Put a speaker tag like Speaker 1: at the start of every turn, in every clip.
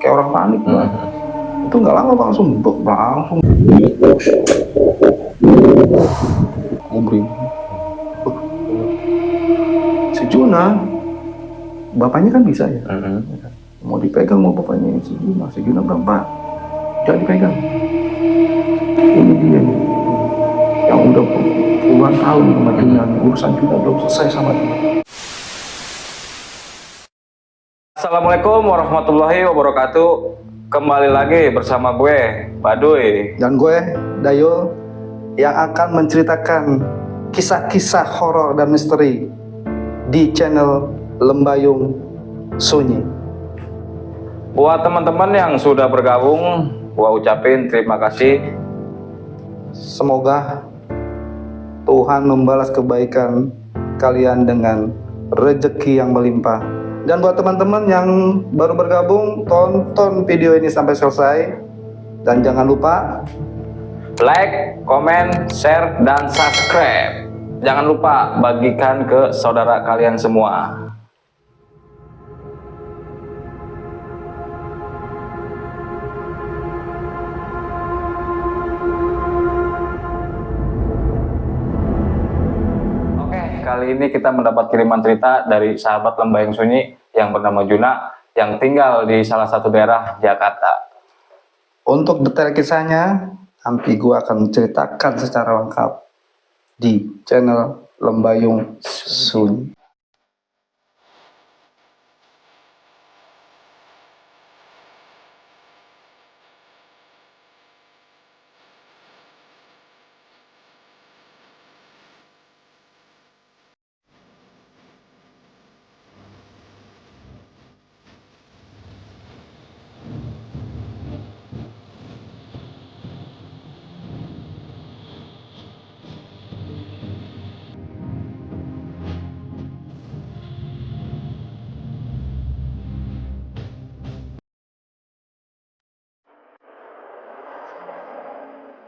Speaker 1: kayak orang panik bang. Itu nggak lama bang, langsung ngubring. Si Juna, bapaknya kan bisa ya, mau dipegang mau bapaknya si Juna bilang, Pak, jangan dipegang. Ini dia nih, yang udah puluhan tahun sama Juna, urusan Juna belum selesai sama dia.
Speaker 2: Assalamualaikum warahmatullahi wabarakatuh. Kembali lagi bersama gue, Baduy.
Speaker 1: Dan gue, Dayul, yang akan menceritakan kisah-kisah horor dan misteri di channel Lembayung Sunyi.
Speaker 2: Buat teman-teman yang sudah bergabung, gua ucapin terima kasih.
Speaker 1: Semoga Tuhan membalas kebaikan kalian dengan rezeki yang melimpah. Dan buat teman-teman yang baru bergabung, tonton video ini sampai selesai. Dan jangan lupa
Speaker 2: Like, komen, share, dan subscribe. Jangan lupa bagikan ke saudara kalian semua. Kali ini kita mendapat kiriman cerita dari sahabat Lembayung Sunyi yang bernama Juna yang tinggal di salah satu daerah Jakarta.
Speaker 1: Untuk detail kisahnya, nanti gue akan menceritakan secara lengkap di channel Lembayung Sunyi.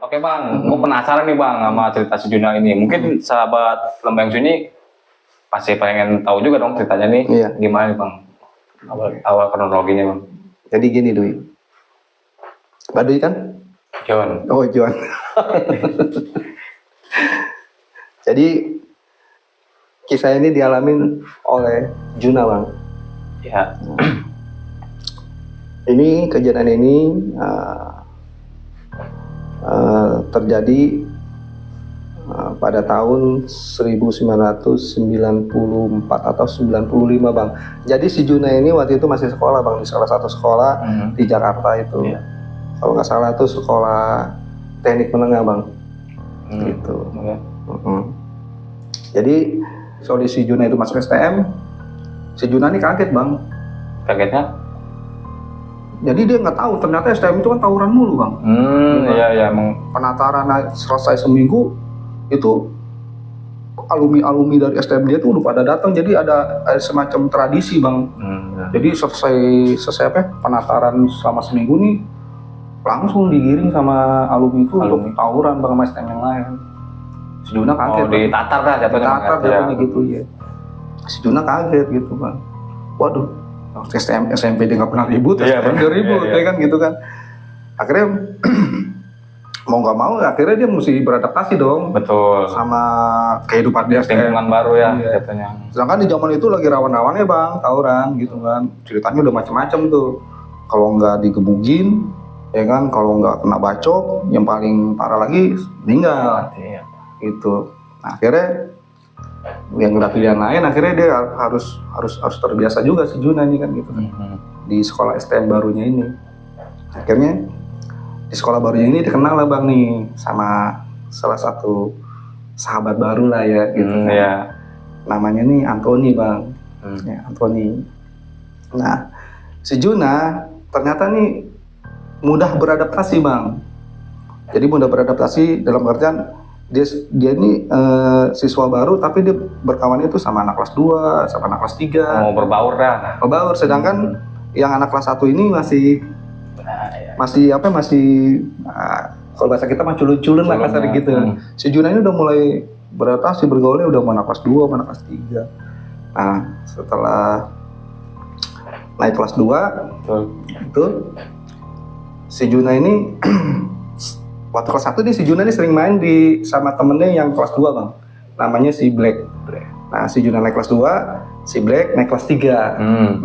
Speaker 2: Oke bang, gue penasaran nih bang sama cerita si Juna ini. Mungkin sahabat Lembayung Sunyi pasti pengen tahu juga dong ceritanya nih.
Speaker 1: Iya.
Speaker 2: Gimana nih bang? Awal kronologinya bang.
Speaker 1: Jadi gini Dwi, Baduy kan?
Speaker 2: John.
Speaker 1: Oh John. Jadi kisah ini dialamin oleh Juna bang.
Speaker 2: Ya.
Speaker 1: Ini kejadian ini terjadi pada tahun 1994 atau 95 bang. Jadi si Juna ini waktu itu masih sekolah bang, di salah satu sekolah di Jakarta itu.
Speaker 2: Yeah.
Speaker 1: Kalau nggak salah itu sekolah teknik menengah bang. Gitu.
Speaker 2: Okay.
Speaker 1: Jadi soal si Juna itu masuk STM, si Juna ini kaget bang.
Speaker 2: Kagetnya?
Speaker 1: Jadi dia nggak tahu ternyata STM itu kan tawuran mulu bang.
Speaker 2: Iya emang.
Speaker 1: Penataran selesai seminggu itu alumni dari STM dia tuh udah pada datang. Jadi ada semacam tradisi bang. Jadi selesai apa? Penataran selama seminggu nih langsung digiring sama alumni itu untuk tawuran bang sama STM yang lain. Si Juna kaget.
Speaker 2: Oh ditatar dah jatuhnya.
Speaker 1: Ditatar jatuhnya gitu ya. Si Juna kaget gitu bang. Waduh. SMP dia nggak pernah ribut, STM dia ribut, ya kan gitu kan. Akhirnya mau nggak mau, akhirnya dia mesti beradaptasi dong.
Speaker 2: Betul.
Speaker 1: Sama kehidupan dia STM.
Speaker 2: Lingkungan baru ya, katanya.
Speaker 1: Sedangkan di zaman itu lagi rawan-rawannya bang, tawuran gitu kan. Ceritanya udah macam-macam tuh. Kalau nggak digebugin, ya kan. Kalau nggak kena bacok, yang paling parah lagi meninggal.
Speaker 2: Iya.
Speaker 1: Gitu. Nah, akhirnya yang udah pilihan lain, akhirnya dia harus terbiasa juga si Juna nih kan gitu kan. Di sekolah STM barunya ini. Akhirnya di sekolah barunya ini dikenal lah bang nih sama salah satu sahabat baru lah ya gitu kan.
Speaker 2: Iya.
Speaker 1: Namanya nih Anthony bang. Ya, Anthony. Nah si Juna ternyata nih mudah beradaptasi bang. Jadi mudah beradaptasi dalam artian dia ini siswa baru tapi dia berkawannya itu sama anak kelas 2, sama anak kelas 3.
Speaker 2: Mau berbaur dah.
Speaker 1: Berbaur, sedangkan yang anak kelas 1 ini masih kalau bahasa kita mah culun-culun lah kasar gitu. Si Juna ini udah mulai beradaptasi, bergaulnya udah sama anak kelas 2, sama anak kelas 3. Nah, setelah naik kelas 2
Speaker 2: Betul.
Speaker 1: itu si Juna ini waktu kelas 1 nih si Juna ini sering main sama temennya yang kelas 2 bang, namanya si Black. Nah si Juna naik kelas 2, si Black naik kelas 3.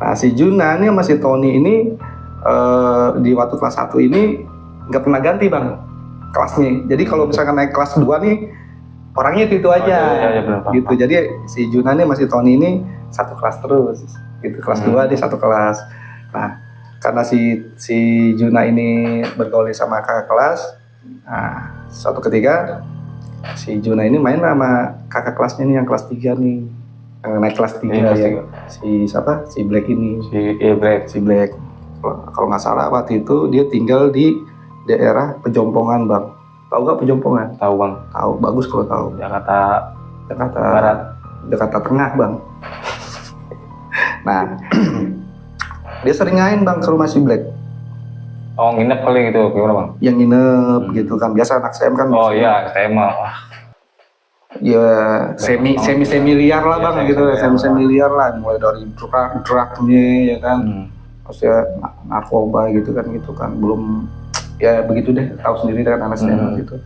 Speaker 1: Nah si Juna nih sama si Tony ini di waktu kelas 1 ini nggak pernah ganti bang kelasnya. Jadi kalau misalkan naik kelas 2 nih orangnya itu aja gitu. Jadi si Juna nih masih Tony ini satu kelas terus gitu, kelas 2 di satu kelas. Nah karena si Juna ini bergaul sama kakak kelas, nah suatu ketika si Juna ini main sama kakak kelasnya nih yang kelas 3 nih, yang naik kelas 3 ya. Si siapa? Si Black ini. Si Black. Kalau nggak salah waktu itu dia tinggal di daerah Pejompongan bang. Tahu nggak Pejompongan?
Speaker 2: Tahu bang.
Speaker 1: Tahu, bagus kalau tahu.
Speaker 2: Jakarta
Speaker 1: Barat. Jakarta Tengah bang. Nah dia sering main bang ke rumah si Black.
Speaker 2: Oh nginep kali gitu, gimana bang?
Speaker 1: Yang nginep gitu kan, biasa anak STM kan.
Speaker 2: Oh iya, STM mah.
Speaker 1: Ya semi liar lah bang, gitu, semi liar lah, mulai dari drugnya ya kan, maksudnya narkoba gitu kan, belum ya begitu deh, tahu sendiri kan anak STM gitu.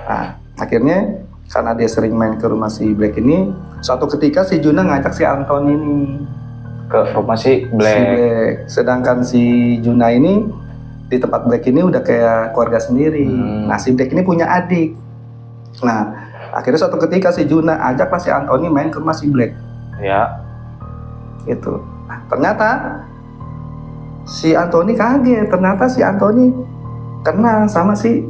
Speaker 1: Nah akhirnya karena dia sering main ke rumah si Black ini, suatu ketika si Juna ngajak si Anton ini
Speaker 2: ke rumah si Black.
Speaker 1: Sedangkan si Juna ini di tempat Black ini udah kayak keluarga sendiri. Nah si Black ini punya adik. Nah akhirnya suatu ketika si Juna ajaklah si Anthony main ke rumah si Black.
Speaker 2: Ya.
Speaker 1: Gitu. Nah ternyata si Anthony kaget. Ternyata si Anthony kenal sama si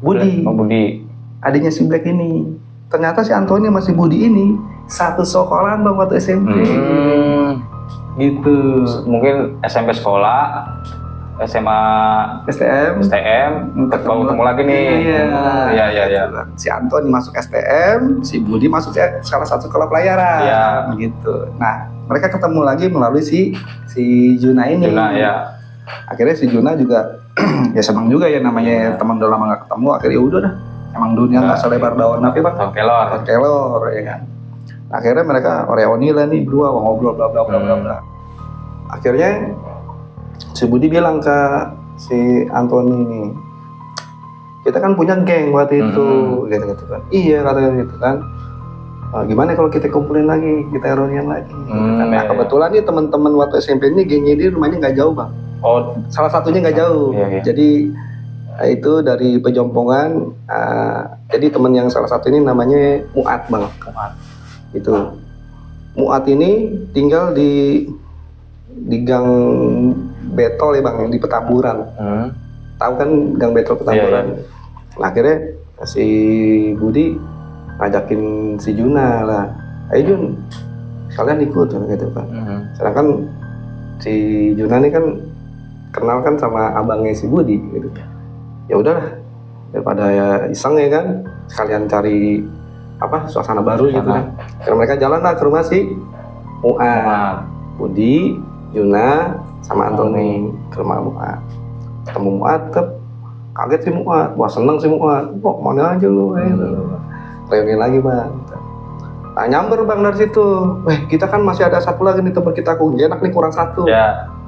Speaker 1: Budi.
Speaker 2: Budi.
Speaker 1: Adiknya si Black ini. Ternyata si Anthony sama si Budi ini satu sekolahan bang waktu SMP. Gitu.
Speaker 2: Mungkin SMP sekolah, SMA
Speaker 1: STM
Speaker 2: ketemu lagi nih. Iya.
Speaker 1: Si Anton masuk STM, si Budi masuk salah satu sekolah pelayaran gitu. Nah mereka ketemu lagi melalui si Juna ini.
Speaker 2: Ya.
Speaker 1: Akhirnya si Juna juga ya senang juga ya, namanya teman udah lama gak ketemu. Akhirnya udah emang dunia nggak selebar daun apa bang? Kelor ya kan. Akhirnya mereka reuni lah nih berdua ngobrol bla bla bla bla. Akhirnya si Budi bilang ke si Anthony ini, kita kan punya geng waktu itu, gitu kan. Iya katanya gitu kan. Gimana kalau kita kumpulin lagi, kita reunian lagi. Nah kebetulan nih teman-teman waktu SMP ini gengnya dia rumahnya nggak jauh bang. Oh salah satunya nggak jauh. Jadi itu dari Pejompongan. Jadi teman yang salah satu ini namanya Muat bang. Itu Muat ini tinggal di Gang Betol ya bang, di Petamburan. Tahu kan Gang Betol Petamburan. Nah akhirnya si Budi ngajakin si Juna lah, ayo Jun kalian ikut gitu kan. Sedangkan si Juna ini kan kenal kan sama abangnya si Budi gitu. Ya udahlah daripada ya iseng ya kan, sekalian cari suasana baru gitu kan. Karena mereka jalan lah ke rumah si Muat, Budi, Juna sama Anthony ke rumah Muat. Ketemu Muat, kaget si Muat, wah seneng si Muat, kok mana aja lu, reuni lagi bang. Nah nyamber bang dari situ, kita kan masih ada satu lagi nih teman kita, enak nih kurang satu.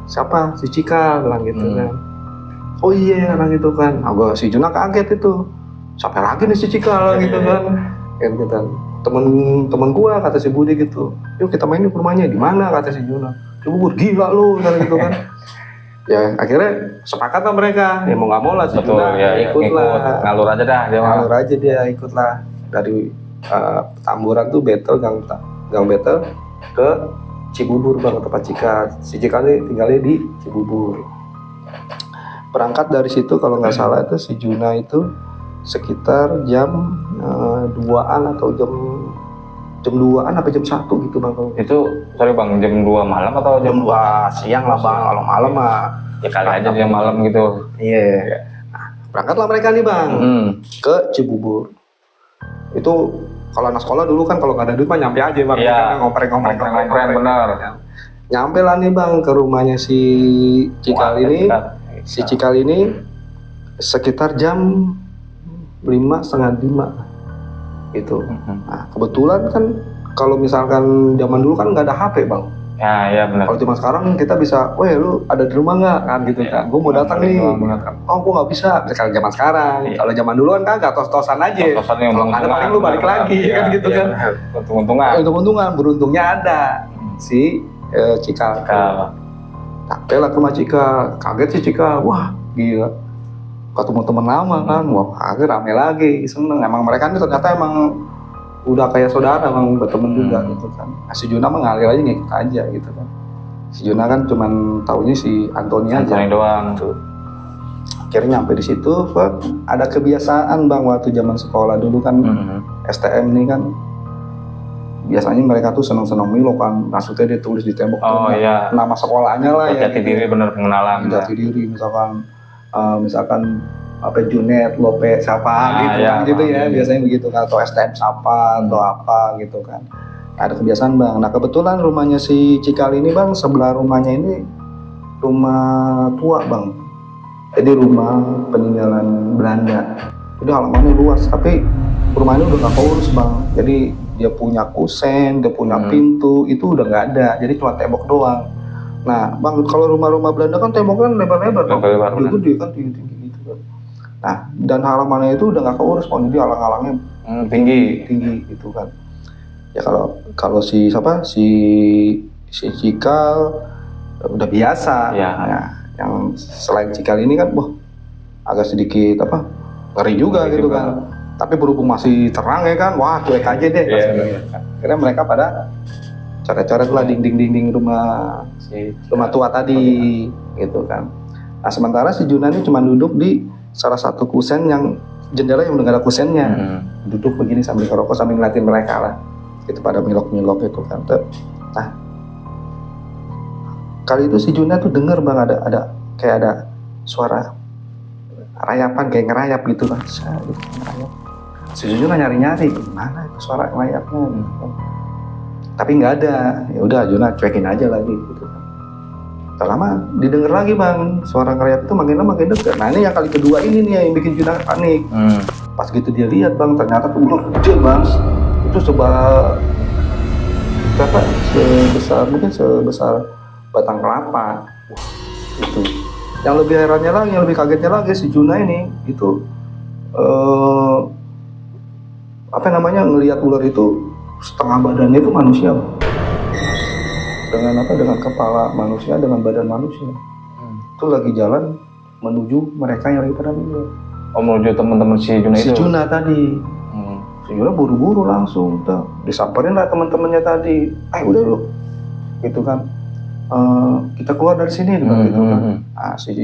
Speaker 1: Siapa? Si Cika bilang gitu kan. Oh iya bilang gitu kan. Nah si Juna kaget itu, siapa lagi nih si Cika gitu kan. Gitu kan. Temen gua kata si Budi gitu, yuk kita main di rumahnya. Di mana kata si Juna. Cibubur, gila lu gitu kan. Ya akhirnya sepakat lah mereka, ya mau nggak mau lah si Juna ikut lah,
Speaker 2: ngalur aja dah
Speaker 1: dia ikut lah dari Petamburan tuh Betel gang Betel ke Cibubur bang, tempat Cika. Si Cika ini tinggalnya di Cibubur. Berangkat dari situ kalau nggak salah itu si Juna itu sekitar jam 2-an atau jam 2-an apa jam 1 gitu bang.
Speaker 2: Itu sorry bang, jam 2 malam atau
Speaker 1: jam 2 siang lah bang. Kalau malam mah
Speaker 2: ya kali aja jam malam gitu.
Speaker 1: Iya. Nah, berangkatlah mereka nih bang ke Cibubur. Itu kalau anak sekolah dulu kan kalau nggak ada duit mah nyampe aja bang.
Speaker 2: Iya.
Speaker 1: Ngompreng
Speaker 2: benar.
Speaker 1: Nyampe lah nih bang ke rumahnya si Cikal ini. Si Cikal ini sekitar jam 4:30 gitu. Nah kebetulan kan kalau misalkan zaman dulu kan nggak ada HP bang,
Speaker 2: Ya benar.
Speaker 1: Kalau zaman sekarang kita bisa, weh lu ada di rumah nggak kan gitu kan? Gue mau datang nih. Oh gue nggak bisa. Sekarang zaman sekarang. Kalau zaman dulu kan kagak tos-tosan aja. Kalau nggak ada paling lu balik lagi kan gitu kan? Untung-untungan. Beruntungnya ada si Cikal. Tapi lah ke rumah Cikal. Kaget sih Cikal. Wah gila. Ketemu temen lama kan. Wah akhirnya rame lagi. Seneng. Emang mereka ini ternyata emang udah kayak saudara, emang berteman juga gitu kan. Nah, si Juna mengalir aja ngikut aja gitu kan. Si Juna kan cuman taunya si Antoni aja.
Speaker 2: Antoni doang tuh.
Speaker 1: Akhirnya nyampe di situ, ada kebiasaan bang waktu zaman sekolah dulu kan, STM ini kan biasanya mereka tuh seneng-seneng Milo kan, maksudnya dia tulis di tembok
Speaker 2: iya.
Speaker 1: nama sekolahnya lah ya.
Speaker 2: Jati diri bener pengenalan.
Speaker 1: Jati diri misalkan apa Junet, Lope, siapa gitu kan gitu ya, biasanya begitu kan, atau STM siapa atau apa gitu kan. Ada kebiasaan bang. Nah kebetulan rumahnya si Cikal ini bang, sebelah rumahnya ini rumah tua bang. Jadi rumah peninggalan Belanda. Jadi halamannya luas, tapi rumah ini udah nggak keurus bang. Jadi dia punya kusen, dia punya pintu, itu udah nggak ada. Jadi cuma tembok doang. Nah bang, kalau rumah-rumah Belanda kan temboknya lebar-lebar, gede kan, tinggi-tinggi gitu kan. Nah dan halamannya itu udah nggak keurus bang, jadi halang-halangnya tinggi gitu kan. Ya kalau si Cikal udah biasa. Nah, yang selain Cikal ini kan, agak sedikit ngeri juga gitu kan. Tapi berhubung masih terang ya kan, wah cuek aja deh. Akhirnya mereka pada coret-coret lah dinding rumah tua tadi gitu kan. Nah sementara si Juna ini cuma duduk di salah satu kusen yang jendela yang udah gak ada kusennya. Duduk begini sambil ngerokok sambil ngeliatin mereka lah. Itu pada milok-milok itu kan. Nah kali itu si Juna tuh denger bang ada kayak ada suara rayapan, kayak ngerayap gitu kan. Ngerayap. Si Juna nyari-nyari gimana itu suara ngerayapnya gitu kan. Tapi nggak ada. Ya udah Juna cuekin aja lagi gitu kan. Tak lama didengar lagi bang, suara ngerayap itu makin lama makin dekat. Nah ini yang kali kedua ini nih yang bikin Juna panik. Pas gitu dia lihat bang, ternyata tuh ular kecil bang. Itu sebesar batang kelapa. Itu. Yang lebih herannya lagi, yang lebih kagetnya lagi si Juna ini itu ngelihat ular itu setengah badannya itu manusia. Dengan kepala manusia, dengan badan manusia. Itu lagi jalan menuju mereka yang lagi pada minum.
Speaker 2: Oh, menuju teman-teman si Juna itu?
Speaker 1: Si Juna tadi. Si Juna buru-buru langsung disamperin lah teman-temannya tadi. Udah lu gitu kan. Kita keluar dari sini gitu kan. Nah, si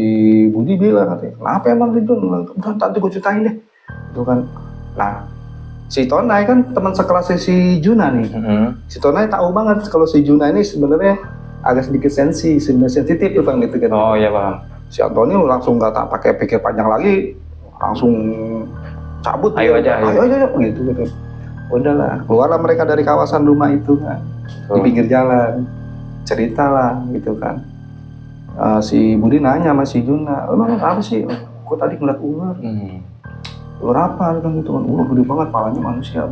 Speaker 1: Budi bilang katanya, kenapa emang si Juna? Udah nanti gue ceritain deh. Gitu kan. Nah, si Tonai kan teman sekelasnya si Juna nih. Si Tonai tahu banget kalau si Juna ini sebenarnya agak sedikit sensitif bang gitu kan.
Speaker 2: Oh iya paham.
Speaker 1: Si Antoni langsung nggak pakai pikir panjang lagi, langsung cabut.
Speaker 2: Ayo aja
Speaker 1: gitu. Udahlah, keluarlah mereka dari kawasan rumah itu kan. Di pinggir jalan, ceritalah gitu kan. Si Budi nanya sama si Juna, emang apa sih? Kok tadi ngeliat ular? Ular apa kan gitu kan, ular gede banget, palanya manusia.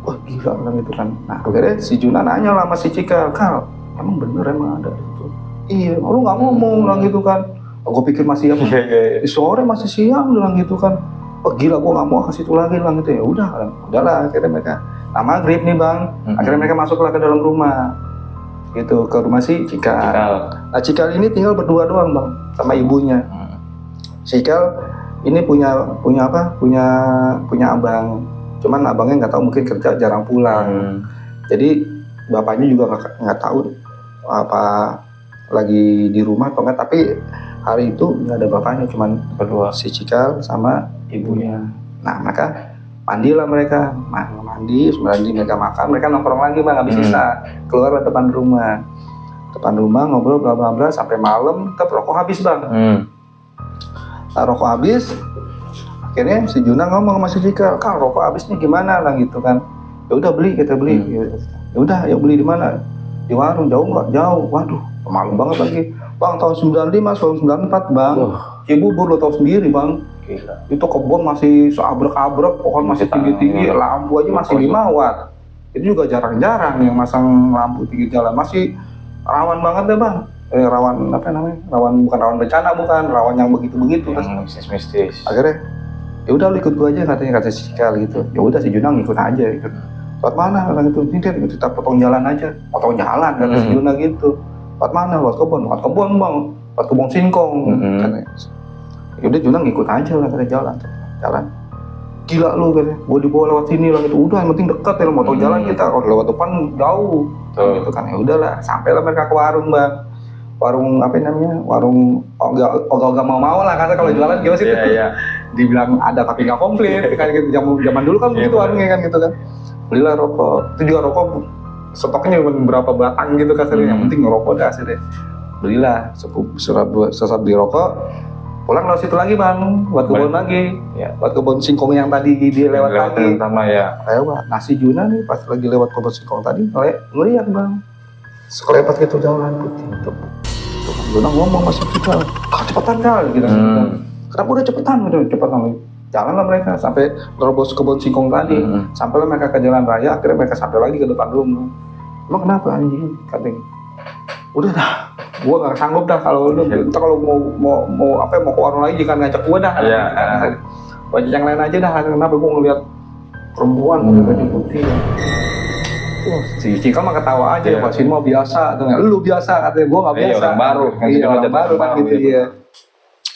Speaker 1: Wah gila kan gitu kan. Nah akhirnya si Juna nanya lah sama si Cikal, Kal, emang bener emang ada gitu? Iya, lu nggak ngomong lah gitu kan. Gue pikir masih sore masih siang bilang gitu kan. Wah gila, gue nggak mau ke situ lagi bilang gitu. Ya udahlah akhirnya mereka. Nah maghrib nih bang, akhirnya mereka masuklah ke dalam rumah. Gitu ke rumah si Cikal. Nah Cikal ini tinggal berdua doang bang sama ibunya. Cikal ini punya abang, cuman abangnya nggak tahu, mungkin kerja jarang pulang. Jadi bapaknya juga nggak tahu apa lagi di rumah atau enggak, tapi hari itu nggak ada bapaknya, cuman berdua si Cikal sama ibunya. Nah maka mandilah mereka, mandi mereka makan, mereka nongkrong lagi bang, habis sisa keluar ke depan rumah ngobrol bla bla bla sampai malam, rokok habis bang. Rokok habis, akhirnya si Juna ngomong sama si Cikal, Kal rokok habis nih gimana lah gitu kan. Ya udah kita beli. Ya udah, ya beli di mana? Di warung. Jauh nggak? Jauh. Waduh, malu banget lagi. Bang tahun 95, tahun 94 bang. Cibubur lo tau sendiri bang. Gila. Itu kebun masih seabrek-abrek, pohon masih tinggi-tinggi, lampu aja masih 5 watt. itu juga jarang-jarang yang masang lampu pinggir jalan, masih rawan banget deh bang. Rawan apa namanya? Bukan rawan bencana, bukan rawan yang begitu-begitu.
Speaker 2: Mistis.
Speaker 1: Akhirnya ya udah lu ikut gua aja katanya, kata si Cikal gitu. Ya udah si Junang ikut aja gitu. Lewat mana orang itu? Ini kita potong jalan aja. Potong jalan kata si Junang gitu. Lewat mana? Lewat kebun bang. Lewat kebun singkong katanya. Ya udah Junang ikut aja lah katanya, jalan. Gila lu katanya, gua dibawa lewat sini lah gitu. Udah yang penting dekat ya, potong jalan kita. Kalau lewat depan jauh. Gitu kan. Ya udahlah, sampailah mereka ke warung bang. Warung apa namanya, warung ogah mau lah kata kalau jualan gimana sih itu? Dibilang ada tapi nggak komplit kayak gitu. Zaman dulu kan begitu warungnya kan gitu kan. Belilah rokok, itu juga rokok stoknya cuma beberapa batang gitu kasarnya, yang penting ngerokok dah sih. Belilah sesaat beli rokok, pulang lewat situ lagi bang, buat kebun lagi, buat kebun singkong yang tadi dilewat lagi.
Speaker 2: Pertama ya.
Speaker 1: Ayo nasi Juna nih pas lagi lewat kebun singkong tadi, ngeliat bang, sekelepat gitu jalan putih. Juna ngomong masih kita, cepetan kali gitu. Kenapa udah cepetan jalan lah mereka sampai terobos kebun singkong tadi, sampailah mereka ke jalan raya. Akhirnya mereka sampai lagi ke depan rumah. Emang kenapa anjing? Katanya, udah dah, gua nggak sanggup dah kalau lu, entah kalau mau ke warung lagi jangan ngajak gua dah. Wajah yang lain aja dah. Kenapa gua ngeliat perempuan pakai baju putih? Si Cikal mah ketawa aja, Pak Sin mau biasa, tuh lu biasa katanya, gua nggak biasa.
Speaker 2: Orang baru,
Speaker 1: orang baru kan gitu ya.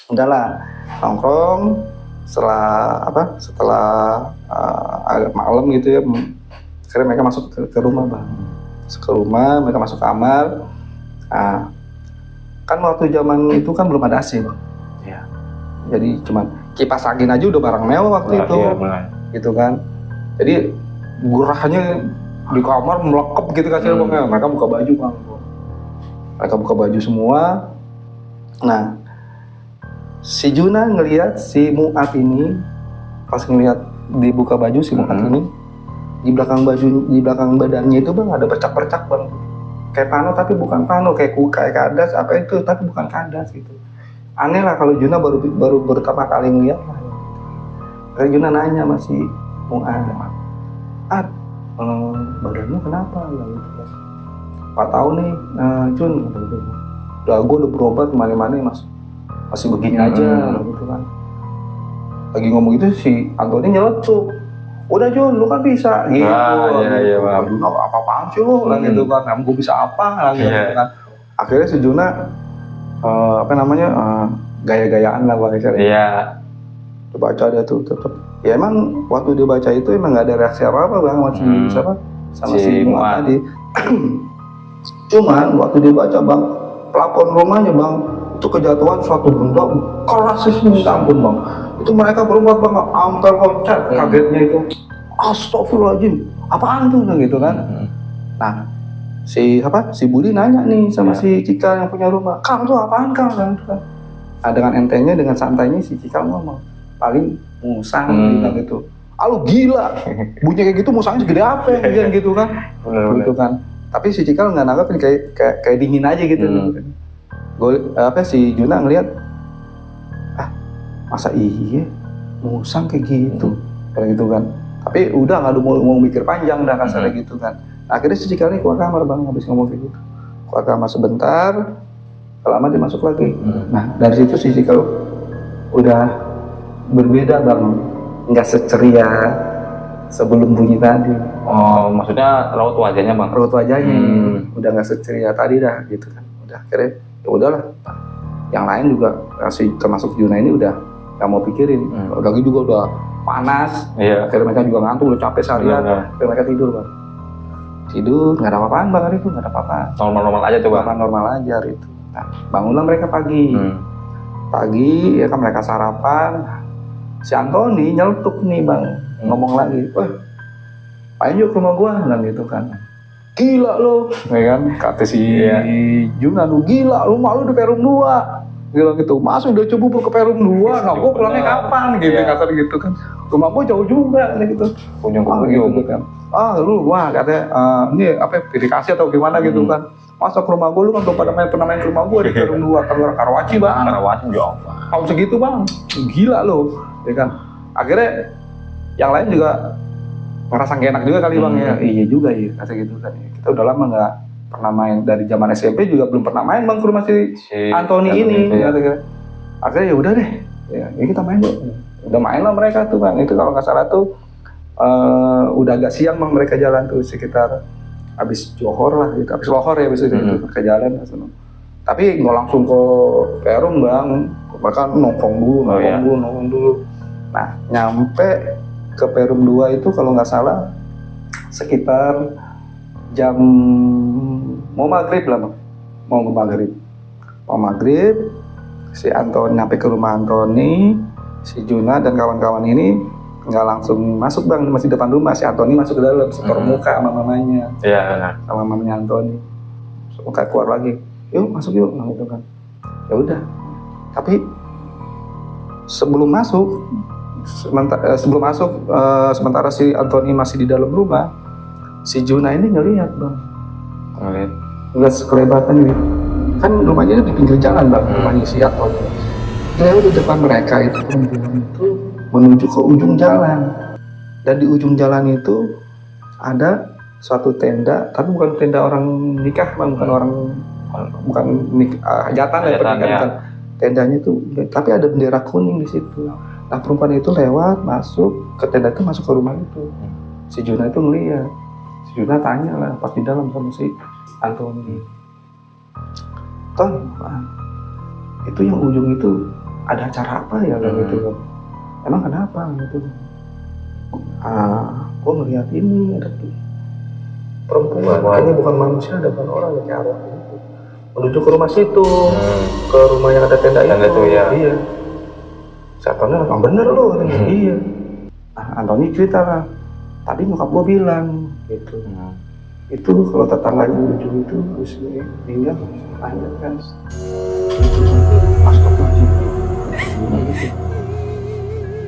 Speaker 1: Udahlah, nongkrong setelah agak malam gitu ya. Akhirnya mereka masuk ke rumah bang. Ke rumah, mereka masuk kamar. Nah, kan waktu zaman itu kan belum ada AC bang. Ya. Jadi cuman kipas angin aja udah barang mewah waktu itu, gitu kan. Jadi gurahnya di kamar melekep gitu kasih bang. Mereka buka baju bang. Mereka buka baju semua. Nah, si Juna ngelihat si Muat ini, pas ngelihat dibuka baju si Muat ini, di belakang badannya itu bang ada bercak-bercak bang, kayak pano tapi bukan pano, kayak kadas apa itu tapi bukan kadas gitu. Aneh lah kalau Juna baru pertama kali ngeliat lah. Kayak Juna nanya masih Muat, badanmu kenapa? Gitu. 4 tahun nih, Jun, gue udah berobat kemana-mana masih begini aja, gitu kan. Lagi ngomong gitu si Antoni nyeletuk, udah Jun, lu kan bisa, gitu. Iya, Juna apa-apaan sih lu, gitu kan. Kamu gue bisa apa, gitu kan. Akhirnya si Juna, gaya-gayaan lah bahasanya. Iya. Baca dia tuh tetap. Ya emang waktu dia baca itu emang nggak ada reaksi apa bang sama si Muat tadi. Cuman waktu dia baca bang, plafon rumahnya bang itu kejatuhan suatu benda keras sih, minta ampun bang. Itu mereka berbuat bang, hampir loncat, kagetnya itu. Astagfirullahaladzim, apaan tuh gitu kan? Nah si Budi nanya nih sama si Cikal yang punya rumah, Kang tuh apaan Kang? Gitu kan. Nah, dengan entengnya, dengan santainya si Cikal ngomong, paling musang gitu. Lu gila, bunyi kayak gitu musangnya segede apa ya gitu kan? Gitu kan. Tapi si Cikal nggak nanggapin, kayak dingin aja gitu. Si Juna ngelihat, masa iya musang kayak gitu, kayak gitu kan. Tapi udah nggak mau mikir panjang dah kasarnya gitu kan. Nah, akhirnya si Cikal ini keluar kamar bang, habis ngomong kayak gitu. Keluar kamar sebentar, lama dia masuk lagi. Nah dari situ si Cikal udah berbeda bang, nggak seceria sebelum bunyi tadi. Oh, maksudnya raut wajahnya bang? Raut wajahnya, udah nggak seceria tadi dah gitu kan. Udah akhirnya ya udahlah. Yang lain juga termasuk Juna ini udah nggak mau pikirin. Udah gitu juga udah panas. Akhirnya mereka juga ngantuk, udah capek seharian. Akhirnya mereka tidur bang. Tidur nggak ada apa-apaan bang hari itu, nggak ada apa-apa. Normal-normal aja tuh bang. Normal aja hari itu. Nah, bangunlah mereka pagi. Pagi ya kan mereka sarapan. Si Antoni nyeletuk nih bang, ngomong lagi, main yuk ke rumah gua, kan gitu kan. Gila lo, ya kan, kata si Juna, lu gila, lu malu di Perum 2. Gila gitu, mas udah coba ke Perum 2, nah gua pulangnya kapan gitu, kata gitu kan. Rumah gua jauh juga, gitu. Kunjung gitu kan. Katanya, ini verifikasi atau gimana gitu kan. Masa ke rumah gua, lu kan belum pernah main ke rumah gua di Perum 2, Karawaci bang. Karawaci jauh. Tahun segitu bang, gila lo. Ya kan, akhirnya yang lain juga ngerasa gak enak juga kali bang ya. Iya juga ya kata gitu kan. Kita udah lama nggak pernah main, dari zaman SMP juga belum pernah main bang ke rumah si Anthony ini. Ya. Akhirnya ya udah deh, ya kita main yuk. Udah main lah mereka tuh bang. Itu kalau nggak salah tuh udah agak siang bang mereka jalan tuh sekitar habis Johor lah, gitu. Habis Lohor ya biasanya itu mereka jalan. Tapi nggak langsung ke Perum bang, mereka nongkrong dulu. Nah nyampe ke Perum 2 itu kalau nggak salah sekitar jam mau maghrib lah bang, mau maghrib si Anthony nyampe ke rumah Anthony, si Juna dan kawan-kawan ini nggak langsung masuk bang, masih depan rumah. Si Anthony masuk ke dalam, setor muka sama mamanya, sama mamanya Anthony, muka keluar lagi, yuk masuk yuk, gitu kan. Ya udah, tapi sebelum masuk sementara si Anthony masih di dalam rumah, si Juna ini ngelihat bang, ngelihat sekelebatan ini, kan rumahnya di pinggir jalan bang, rumahnya si Anthony. Lewat di depan mereka itu menuju ke ujung jalan, dan di ujung jalan itu ada suatu tenda, tapi bukan tenda orang nikah bang, bukan hajatan ya pernikahan. Tendanya itu, tapi ada bendera kuning di situ. Nah perempuan itu lewat masuk ke tenda itu, masuk ke rumah itu. Si Juna itu ngeliat, si Juna tanya lah pas di dalam sama si Anthony, Ton, itu yang ujung itu ada acara apa ya gitu? Emang kenapa gitu? Gue ngeliat ini ada perempuan, kayaknya bukan manusia, ada bukan orang, kayak arwah gitu. Menuju ke rumah situ, ke rumah yang ada tenda itu. Iya. Satpamnya memang bener loh, iya. Nah, Anthony cerita lah, tadi nyokap gue bilang gitu. Itu kalau tetangganya ujung itu terus tinggal lanjut kan.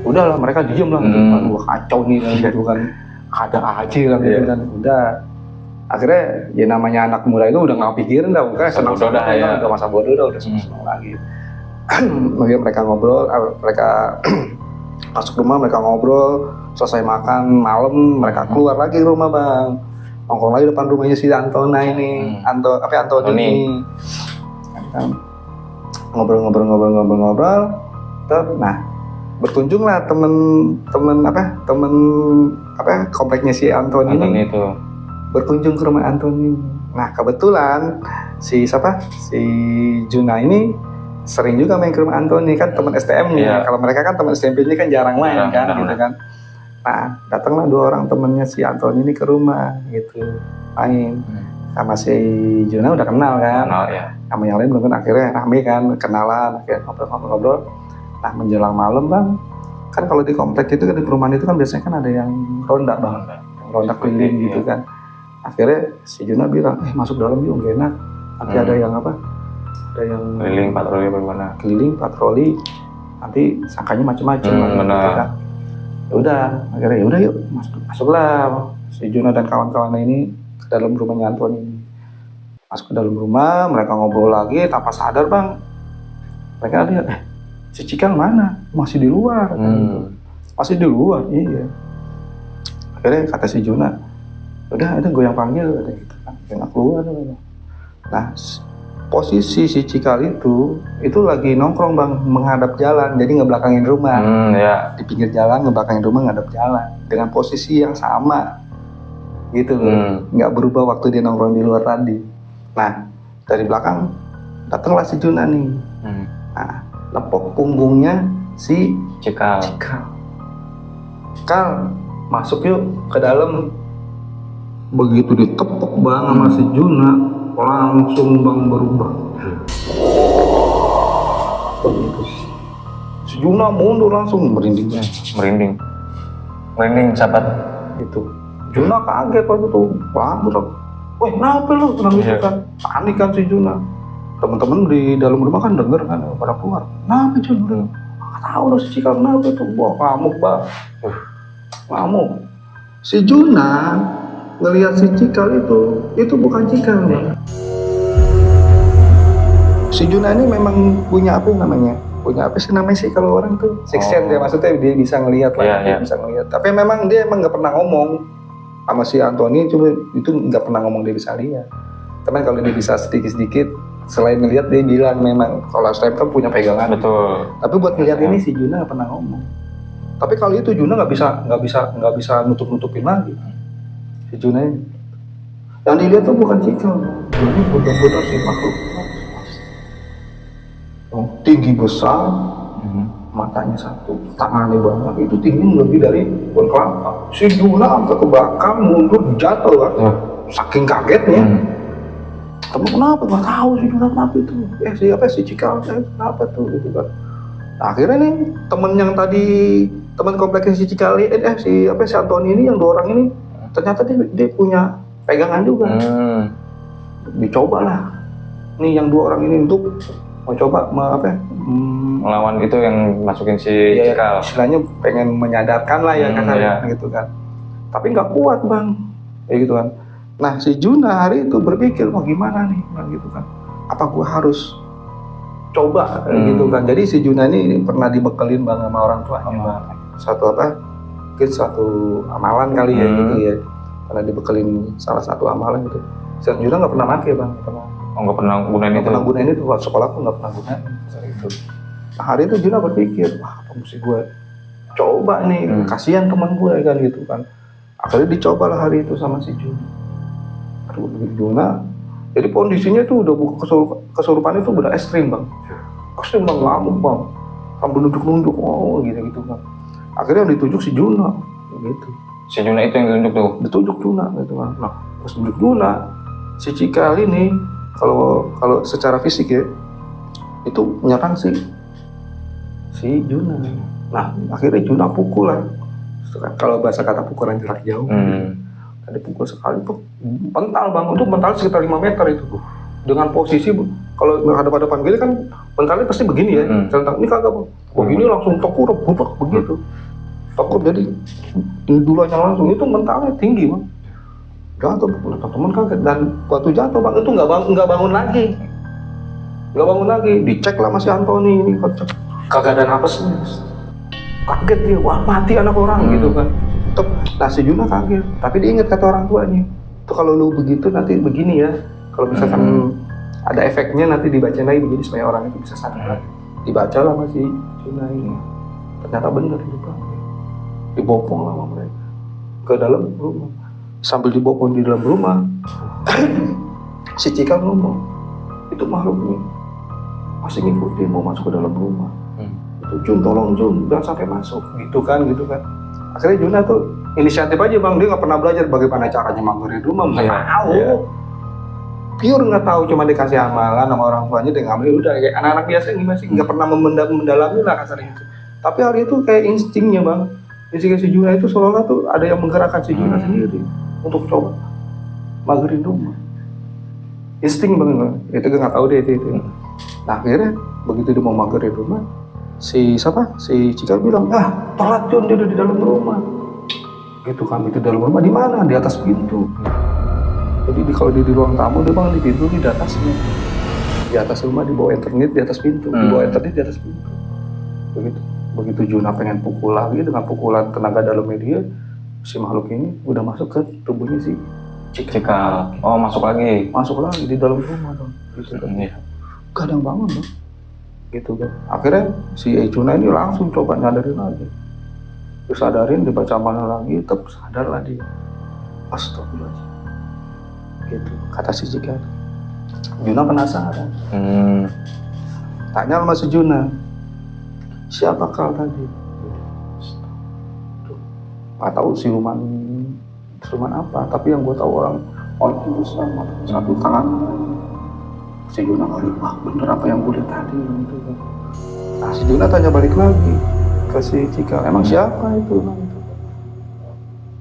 Speaker 1: Udahlah mereka diem lah, gua kacau nih gitu kan, ada aja lah gitu kan. Udah, akhirnya ya namanya anak muda itu udah nggak pikirin dah, mungkin senang ya. Udah masa bodoh udah senang lagi. Mungkin mereka ngobrol, mereka masuk rumah, mereka ngobrol, selesai makan malam mereka keluar lagi ke rumah bang, nongkrong lagi depan rumahnya si Anthony ini, Anthony. Ngobrol. Nah berkunjunglah temen kompleknya si Anthony ini itu berkunjung ke rumah Anthony. Nah kebetulan si Juna ini sering juga main ke rumah Anthony, kan teman STM-nya. Kalau mereka kan teman SMP-nya kan jarang main gitu kan. Nah datanglah 2 orang temennya si Anthony ini ke rumah gitu main. Sama si Juna udah kenal kan, sama yang lain belum, akhirnya rame kan, kenalan, akhirnya ngobrol. Nah menjelang malam bang, kan kalau di komplek itu kan, di perumahan itu kan biasanya kan ada yang ronda bang, ronda keliling gitu kan. Akhirnya si Juna bilang, masuk dalam yuk, gak enak. Nanti ada yang ada yang keliling patroli, nanti sangkanya macam-macam. Ya udah, akhirnya ya udah yuk, masuklah si Juna dan kawan-kawan ini ke dalam rumahnya Anthony ini. Masuk ke dalam rumah, mereka ngobrol lagi tanpa sadar bang. Mereka lihat, si Cikal mana? Masih di luar. Masih di luar, iya. Akhirnya kata si Juna, udah gue yang panggil, kata gitu kan, enak keluar. Nah, posisi si Cikal itu lagi nongkrong bang, menghadap jalan, jadi ngebelakangin rumah. Di pinggir jalan, ngebelakangin rumah, ngadap jalan, dengan posisi yang sama, gitu loh, nggak berubah waktu dia nongkrong di luar tadi. Nah, dari belakang datanglah si Juna nih. Nah, lepok punggungnya si Cikal. Kal, masuk yuk ke dalam. Begitu ditepok bang sama si Juna, langsung bang berubah. Begitu si Juna mundur langsung, merinding sahabat. Itu Juna kaget waktu itu, bangun. Weh, kenapa lu? Gitu kan, panik kan si Juna. Teman-teman di dalam rumah kan denger kan, pada keluar. Kenapa Juna? Nggak tahu loh si Cikal kenapa itu. Wah, ngamuk bang. Ngamuk. Si Juna ngelihat si Cikal itu bukan Cikal bang. Si Juna ini memang punya apa namanya? Punya apa sih namanya kalau orang tuh? Sixth sense ya, maksudnya dia bisa ngelihat lah, dia bisa ngelihat. Tapi memang dia nggak pernah ngomong. sama si Anthony cuma itu nggak pernah ngomong dia bisa lihat. Teman kalau dia bisa sedikit-sedikit selain ngelihat dia bilang memang kalau Slam kan punya pegangan.
Speaker 2: Betul.
Speaker 1: Tapi buat ngelihat ini si Juna nggak pernah ngomong. Tapi kalau itu Juna nggak bisa nutup-nutupin lagi. Si Juna ini. Yang dilihat tuh bukan Cikal. Ini benar-benar si makhluk. Tinggi besar, matanya satu, tangannya banyak, itu tinggi lebih dari pohon kelapa. Si Juna sampai ke belakang mundur jatuh kan, saking kagetnya. Kamu kenapa? Gak tahu si Juna kenapa itu. Si Cikal kenapa tuh gitu kan. Nah, akhirnya nih temen yang tadi teman kompleknya si Cikal si Anthony ini yang 2 orang ini ternyata dia punya pegangan juga. Dicoba lah. Nih yang 2 orang ini untuk mau coba
Speaker 2: melawan itu yang masukin si Cikal.
Speaker 1: Istilahnya pengen menyadarkan lah ya kasarnya gitu kan. Tapi nggak kuat bang, kayak gitu kan. Nah si Juna hari itu berpikir mau gimana nih, gitu kan. Apa gua harus coba gitu kan. Jadi si Juna ini pernah dibekelin bang sama orang tuanya. Mungkin satu amalan kali ya gitu ya. Pernah dibekelin salah satu amalan gitu. Si Juna nggak pernah pakai bang,
Speaker 2: nggak pernah gunain itu.
Speaker 1: Nggak pernah gunain itu, waktu sekolah pun nggak pernah gunain itu. Nah, hari itu Juna berpikir, wah apa mesti gue coba nih, kasihan teman gue kan gitu kan. Akhirnya dicobalah hari itu sama si Juna. Juna, jadi kondisinya tuh udah kesurupan itu udah ekstrim bang. Ekstrim bang, ngamuk bang, sambil nunduk-nunduk, gitu kan. Akhirnya yang ditunjuk si Juna, gitu.
Speaker 2: Si Juna itu yang ditunjuk tuh?
Speaker 1: Ditunjuk Juna, gitu kan. Nah, pas tunjuk Juna, si Cikal ini kalau secara fisik ya itu menyerang si Juna. Nah akhirnya Juna pukul lah. Kalau bahasa kata pukulan jarak jauh. Tadi pukul sekali tuh pental bang, untuk mental sekitar 5 meter itu tuh. Dengan posisi kalau hadap-hadapan gini kan mentalnya pasti begini ya. Centang ini kagak bang. Begini langsung tekur bubak begitu. Tekur jadi dulunya langsung itu mentalnya tinggi bang. Jatuh, teman kaget dan waktu jatuh bang itu nggak bangun lagi, dicek lah masih Anthony ini kagak ada napasnya, kaget dia, wah mati anak orang gitu kan. Nah si Juna kaget, tapi dia ingat kata orang tuanya, tuh kalau lu begitu nanti begini ya, kalau misalkan ada efeknya nanti dibaca lagi begini supaya orang itu bisa sadar. Dibaca lah masih Juna ini, ternyata benar itu bang, dibopong lah sama mereka ke dalam rumah. Sambil dibopong di dalam rumah, si Cikal ngomong, itu makhluk ini masih ngikutin mau masuk ke dalam rumah. Itu Jun, tolong Jun, jangan sampai masuk, gitu kan. Akhirnya Juna tuh inisiatif aja bang, dia nggak pernah belajar bagaimana caranya magerin rumah, nggak tahu. Pure nggak tahu, cuma dikasih amalan sama orang tuanya, dia ngambil udah kayak anak-anak biasa gimana sih, nggak pernah mendalami lah kasarnya itu. Tapi hari itu kayak instingnya bang, insting si Juna itu seolah-olah tuh ada yang menggerakkan si Juna sendiri untuk coba magerin rumah. Insting banget, itu gue nggak tahu deh itu. Nah akhirnya begitu dia mau magerin rumah, si Cikal bilang, telat Jun, dia udah di dalam rumah. Gitu kan, itu dalam rumah di mana? Di atas pintu. Jadi kalau dia di ruang tamu, dia bangun di pintu di atasnya. Di atas rumah, di bawah internet, di atas pintu. Di bawah internet, di atas pintu. Begitu Juna pengen pukul lagi dengan pukulan tenaga dalamnya dia, si makhluk ini udah masuk ke tubuhnya si
Speaker 2: Cikal. Oh masuk lagi
Speaker 1: di dalam rumah dong. Gitu kan. Gak ada yang bangun dong. Gitu kan. Akhirnya si Juna ini langsung coba nyadarin lagi. Disadarin, dibaca mana lagi, tetap sadar lah dia. Astagfirullahaladzim. Gitu. Kata si Cikal. Juna penasaran. Tanya sama si Juna, siapa kau tadi? Nggak tahu siluman apa, tapi yang gue tahu orang besar, satu tangan. Si Juna ngeliat, wah bener apa yang gue lihat tadi gitu. Nah si Juna tanya balik lagi ke si Cikal, emang siapa itu?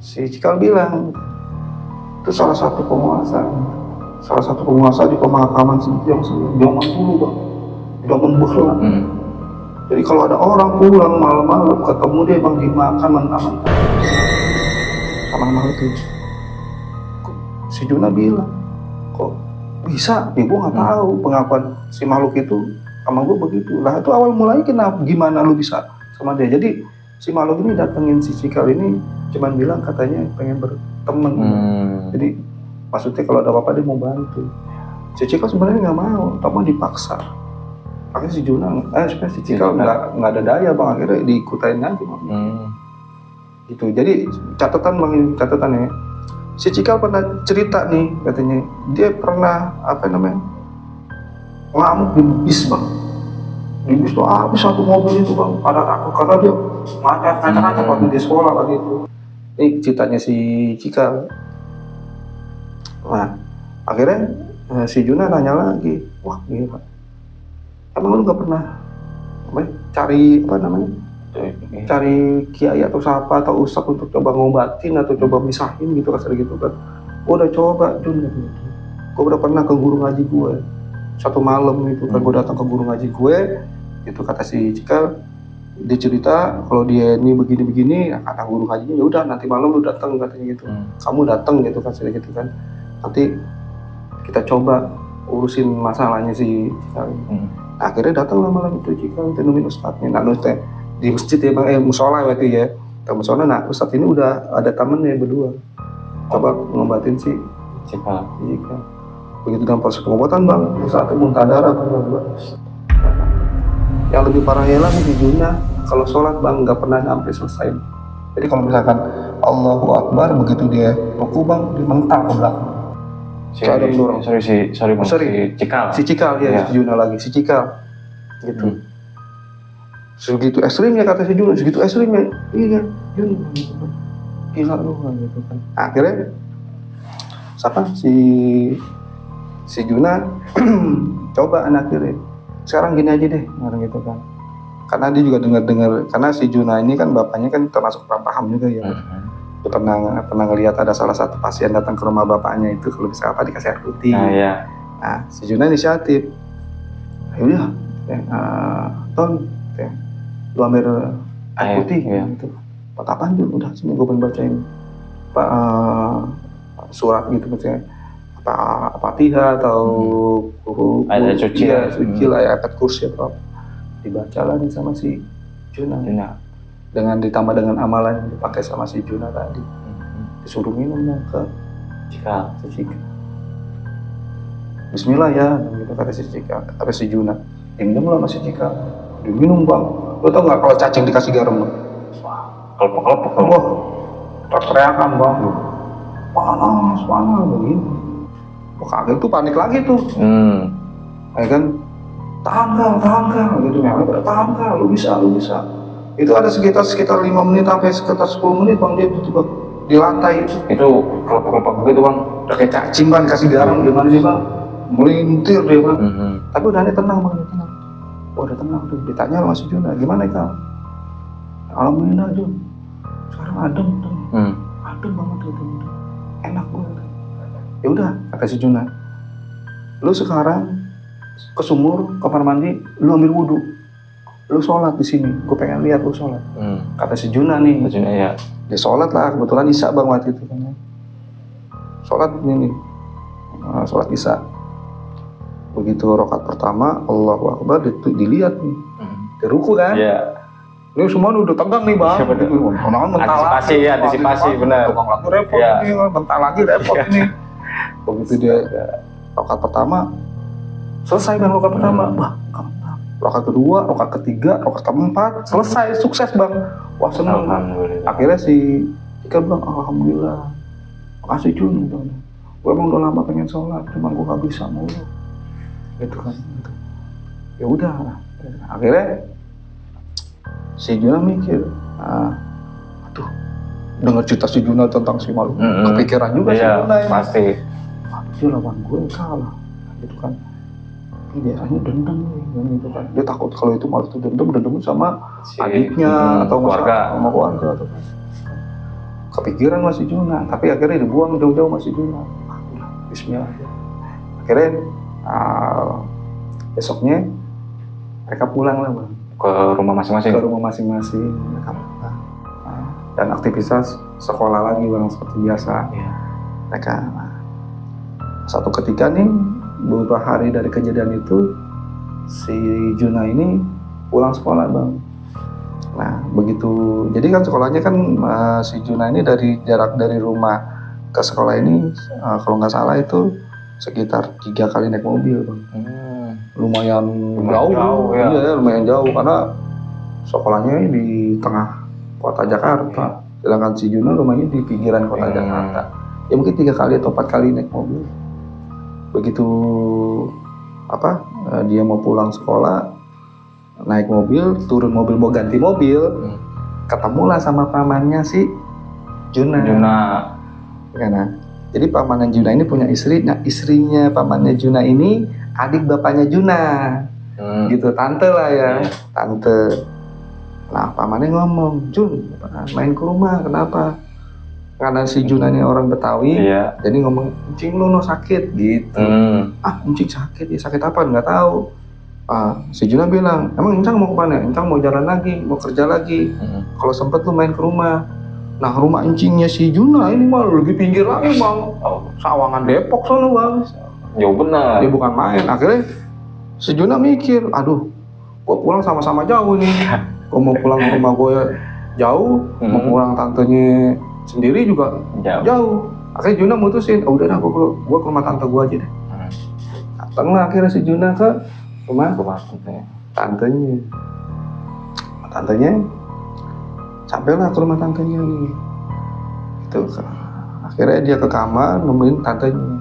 Speaker 1: Si Cikal bilang, itu salah satu penguasa di pemakaman yang zaman dulu bang, zaman bahla. Jadi kalau ada orang pulang malam-malam ketemu dia bang dimakan mentah-mentah sama makhluk itu. Si Juna bilang, kok bisa? Ya gue nggak tahu pengakuan si makhluk itu sama gue begitu. Lah itu awal mulai gimana lu bisa sama dia? Jadi si makhluk ini datengin si Cikal ini cuman bilang katanya pengen bertemu temen. Jadi maksudnya kalau ada apa-apa dia mau bantu. Si Cikal sebenarnya nggak mau, tapi dipaksa. Akhirnya si Juna, sebenarnya si Cikal nggak ada daya bang, akhirnya diikutin aja bang. Gitu. Jadi catatan ya. Si Cikal pernah cerita nih katanya, dia pernah ngamuk di bis bang. Di bis tuh habis satu mobil itu bang, pada takut karena dia ngacak waktu di sekolah lagi itu. Ini ceritanya si Cikal. Nah, akhirnya si Juna nanya lagi, wah gila, emang lu gak pernah cari kiai atau siapa atau ustadz untuk coba ngobatin atau coba misahin gitu kasar gitu kan? Gue udah coba Jun, gue udah pernah ke guru ngaji gue satu malam itu kan, gue datang ke guru ngaji gue, itu kata si Cikal, dia cerita kalau dia ini begini-begini, kata guru ngajinya ya udah nanti malam lu datang katanya gitu, kamu datang gitu kan, gitu kan, nanti kita coba urusin masalahnya si Cikal. Akhirnya datang lah malam itu Cikal, nemuin ustadznya, nah ustadz di masjid ya bang, musola waktu ya, ke musola. Nah ustadz ini udah ada temennya berdua, coba ngobatin si Cikal. Begitu dalam proses pengobatan bang, ustadz muntah darah bang. Yang lebih parahnya lagi di Juna, kalau sholat bang nggak pernah sampai selesai. Jadi kalau misalkan Allahu Akbar, begitu dia ruku bang, dia mental ke belakang. Si Cikal ya, si Juna lagi, si Cikal gitu. Segitu ekstrimnya kata si Juna, segitu ekstrimnya, iya Jun, gila lu gitu kan. Akhirnya si Juna coba akhirnya, sekarang gini aja deh, gitu kan. Karena dia juga dengar, karena si Juna ini kan bapaknya kan termasuk orang paham juga ya. Dia pernah ngelihat ada salah satu pasien datang ke rumah bapaknya itu kalau bisa apa dikasih air putih. Nah, si Juna inisiatif. Ayo Ton, lu ambil air putih gitu. Buat apaan Jun? Udah sini gue bacain surat gitu misalnya. Fatihah atau ayat suci lah ya, ayat kursi atau apa, dibaca lagi sama si Juna. Dengan ditambah dengan amalan yang dipakai sama si Juna tadi, disuruh minum ke Cikal. Bismillah ya, gitu kata si Cikal, kata si Juna. Minum lah masih Cikal, diminum bang. Lo tau nggak kalau cacing dikasih garam bang? Kelepek, wah, teriakan bang, panas begini. Kaget tuh, panik lagi tuh, ya kan, tanggal gitu, tanggal, lu bisa. Itu ada sekitar 5 menit sampai sekitar 10 menit bang, dia tuh di lantai itu kelepek begitu bang, udah kayak cacing bang, kasih garam gimana sih bang, melintir dia bang. Tapi udah tenang bang, udah tenang tuh. Ditanya sama si Juna, gimana Kal? Alhamdulillah Jun, sekarang adem banget gitu, enak banget. Ya udah kata si Juna, lu sekarang ke sumur, kamar mandi, lu ambil wudhu, lu sholat di sini, gue pengen lihat lu sholat. Kata si Juna nih, ya. Dia sholat lah, kebetulan Isya bang waktu itu kan. Sholat ini, sholat Isya. Begitu rakaat pertama, Allahu Akbar, dilihat nih, di ruku kan. Ini semua udah tegang nih bang.
Speaker 2: Antisipasi benar.
Speaker 1: Repot nih, bentar lagi repot nih. Begitu dia rakaat pertama selesai bang, rakaat pertama, rakaat kedua, rakaat ketiga, rakaat keempat selesai, sukses bang. Wah seneng. Akhirnya si Cikal bilang alhamdulillah, makasih Jun. Gue emang udah lama pengen sholat, cuman gue gak bisa mulu. Gitu kan. Ya udah. Akhirnya si Juna mikir, aduh, dengar cerita si Juna tentang si Malu, kepikiran juga si Juna ya.
Speaker 2: Pasti.
Speaker 1: Dia lawan gue kalah, gitu kan. Ini biasanya dendam nih, gitu kan. Dia takut kalau itu Malu itu dendam sama adiknya atau sama keluarga. Atau kepikiran masih Juna, tapi akhirnya dibuang jauh-jauh masih Juna. Udah, Bismillah. Akhirnya besoknya mereka pulang lah bang.
Speaker 2: Ke rumah masing-masing.
Speaker 1: Mereka pulang. Dan aktivitas sekolah lagi bang seperti biasa. Mereka satu ketika nih, beberapa hari dari kejadian itu, si Juna ini pulang sekolah bang. Nah begitu, jadi kan sekolahnya kan si Juna ini jarak dari rumah ke sekolah ini kalau nggak salah itu sekitar 3 kali naik mobil Bang. Lumayan jauh ya. Iya, lumayan jauh karena sekolahnya di tengah kota Jakarta, sedangkan si Juna rumahnya di pinggiran kota Jakarta. Ya mungkin 3 kali atau 4 kali naik mobil. Begitu dia mau pulang sekolah, naik mobil, turun mobil mau ganti mobil, ketemulah sama pamannya si Juna. Nah, jadi pamannya Juna ini punya istri. Nah, istrinya pamannya Juna ini adik bapaknya Juna, gitu, tante lah ya, tante. Nah, pamannya ngomong, Jun, main ke rumah, kenapa? Karena si Juna ini orang Betawi, jadi ngomong, encing lu no sakit, gitu. Encing sakit, ya sakit apa? Nggak tahu. Si Juna bilang, emang encang mau kemana? Encang mau jalan lagi, mau kerja lagi. Kalau sempet lu main ke rumah. Nah, rumah encingnya si Juna ini mah lebih pinggir lagi Bang. Sawangan Depok sono Bang.
Speaker 2: Jauh benar.
Speaker 1: Dia bukan main. Akhirnya si Juna mikir, aduh, gua pulang sama-sama jauh nih. Gua mau pulang ke rumah gue jauh, mau pulang tantenya sendiri juga jauh. Akhirnya Juna mutusin, udah dah gua ke rumah tante gua aja deh. Datanglah akhirnya si Juna ke rumah tantenya. Sampailah ke rumah tantenya nih. Itu akhirnya dia ke kamar nemuin tantenya.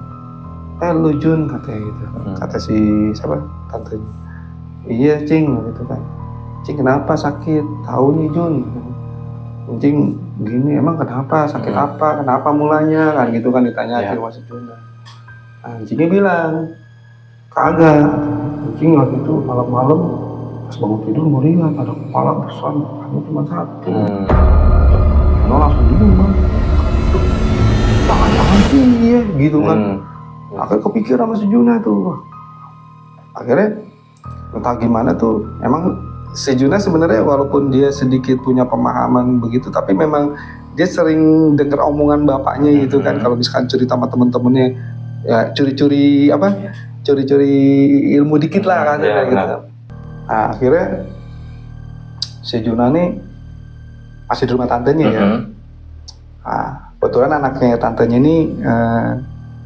Speaker 1: Lu Jun, katanya gitu. Kata si siapa? Tantenya. Iya Cing, gitu kan. Cing kenapa sakit? Tahu nih Jun. Cing gini, emang kenapa? Sakit apa? Kenapa mulanya? Kan gitu kan ditanya sama si Jun. Cingnya bilang, kagak. Cing waktu itu malam-malam pas bangun tidur melihat ada kepala besar, hanya cuma satu. Langsung bingung Bang. Jangan-jangan sih ya, gitu kan. Akhirnya kepikiran sama si Juna tuh. Akhirnya entah gimana tuh, emang si Juna sebenarnya walaupun dia sedikit punya pemahaman begitu, tapi memang dia sering dengar omongan bapaknya gitu kan. Kalau misalkan cerita sama temen-temennya, ya curi-curi ilmu dikit lah kan, gitu. Nah, akhirnya si Juna nih masih di rumah tantenya ya. Nah, kebetulan anaknya tantenya ini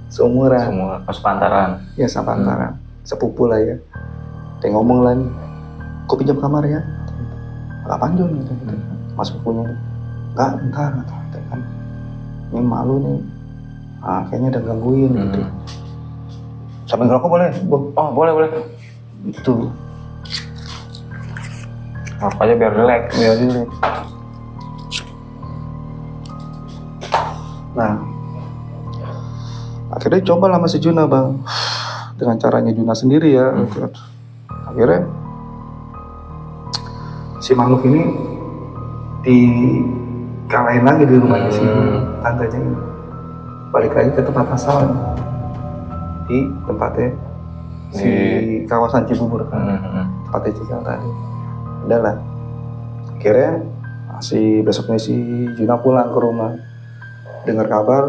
Speaker 1: seumuran.
Speaker 2: Sepantaran.
Speaker 1: Ya, sepantaran. Sepupu lah ya. Dia ngomong lah nih, kau pinjam kamar ya? Kapan Jun? Gitu. Mas sepupunya. Enggak, bentar. Kan. Ini malu nih. Kayaknya udah gangguin gitu. Sambil ngerokok boleh?
Speaker 2: Oh, boleh.
Speaker 1: Itu.
Speaker 2: Apa aja biar relax.
Speaker 1: Nah, akhirnya coba lah sama si Juna Bang, dengan caranya Juna sendiri ya. Akhirnya si makhluk ini dikalahin lagi di rumahnya si tantenya ini. Balik lagi ke tempat asal di tempatnya si kawasan Cibubur kan, tempatnya Cikal tadi. Udah lah, akhirnya besoknya si Juna pulang ke rumah, dengar kabar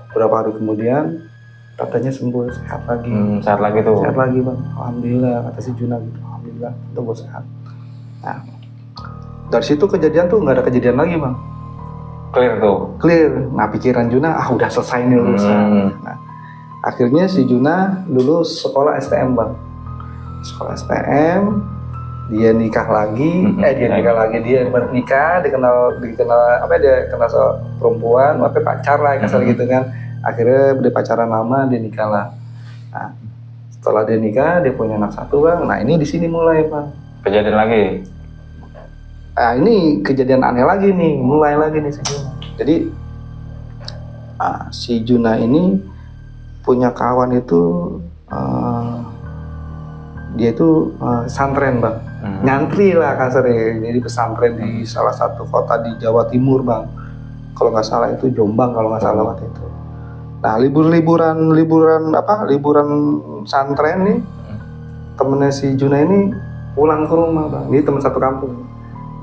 Speaker 1: beberapa hari kemudian katanya sembuh, sehat lagi.
Speaker 2: Sehat lagi tuh.
Speaker 1: Sehat lagi Bang, alhamdulillah, kata si Juna gitu. Alhamdulillah, itu gue sehat. Nah, dari situ kejadian tuh nggak ada kejadian lagi Bang. Clear. Nah, pikiran Juna, udah selesai nih urusan. Nah, akhirnya si Juna dulu sekolah STM Bang. Sekolah STM, dia nikah lagi, dia nikah, dikenal perempuan, pacar lah kasar gitu kan. Akhirnya dia pacaran lama, dia nikah lah. Nah, setelah dia nikah, dia punya anak 1 Bang. Nah, ini di sini mulai Bang.
Speaker 2: Kejadian lagi.
Speaker 1: Nah, ini kejadian aneh lagi nih, mulai lagi nih si Juna. Jadi si Juna ini punya kawan itu, dia itu pesantren Bang. Nyantri lah kasarnya, jadi pesantren di salah satu kota di Jawa Timur Bang. Kalau nggak salah itu Jombang kalau nggak salah waktu itu. Nah, liburan pesantren nih, temennya si Juna ini pulang ke rumah Bang. Ini teman satu kampung.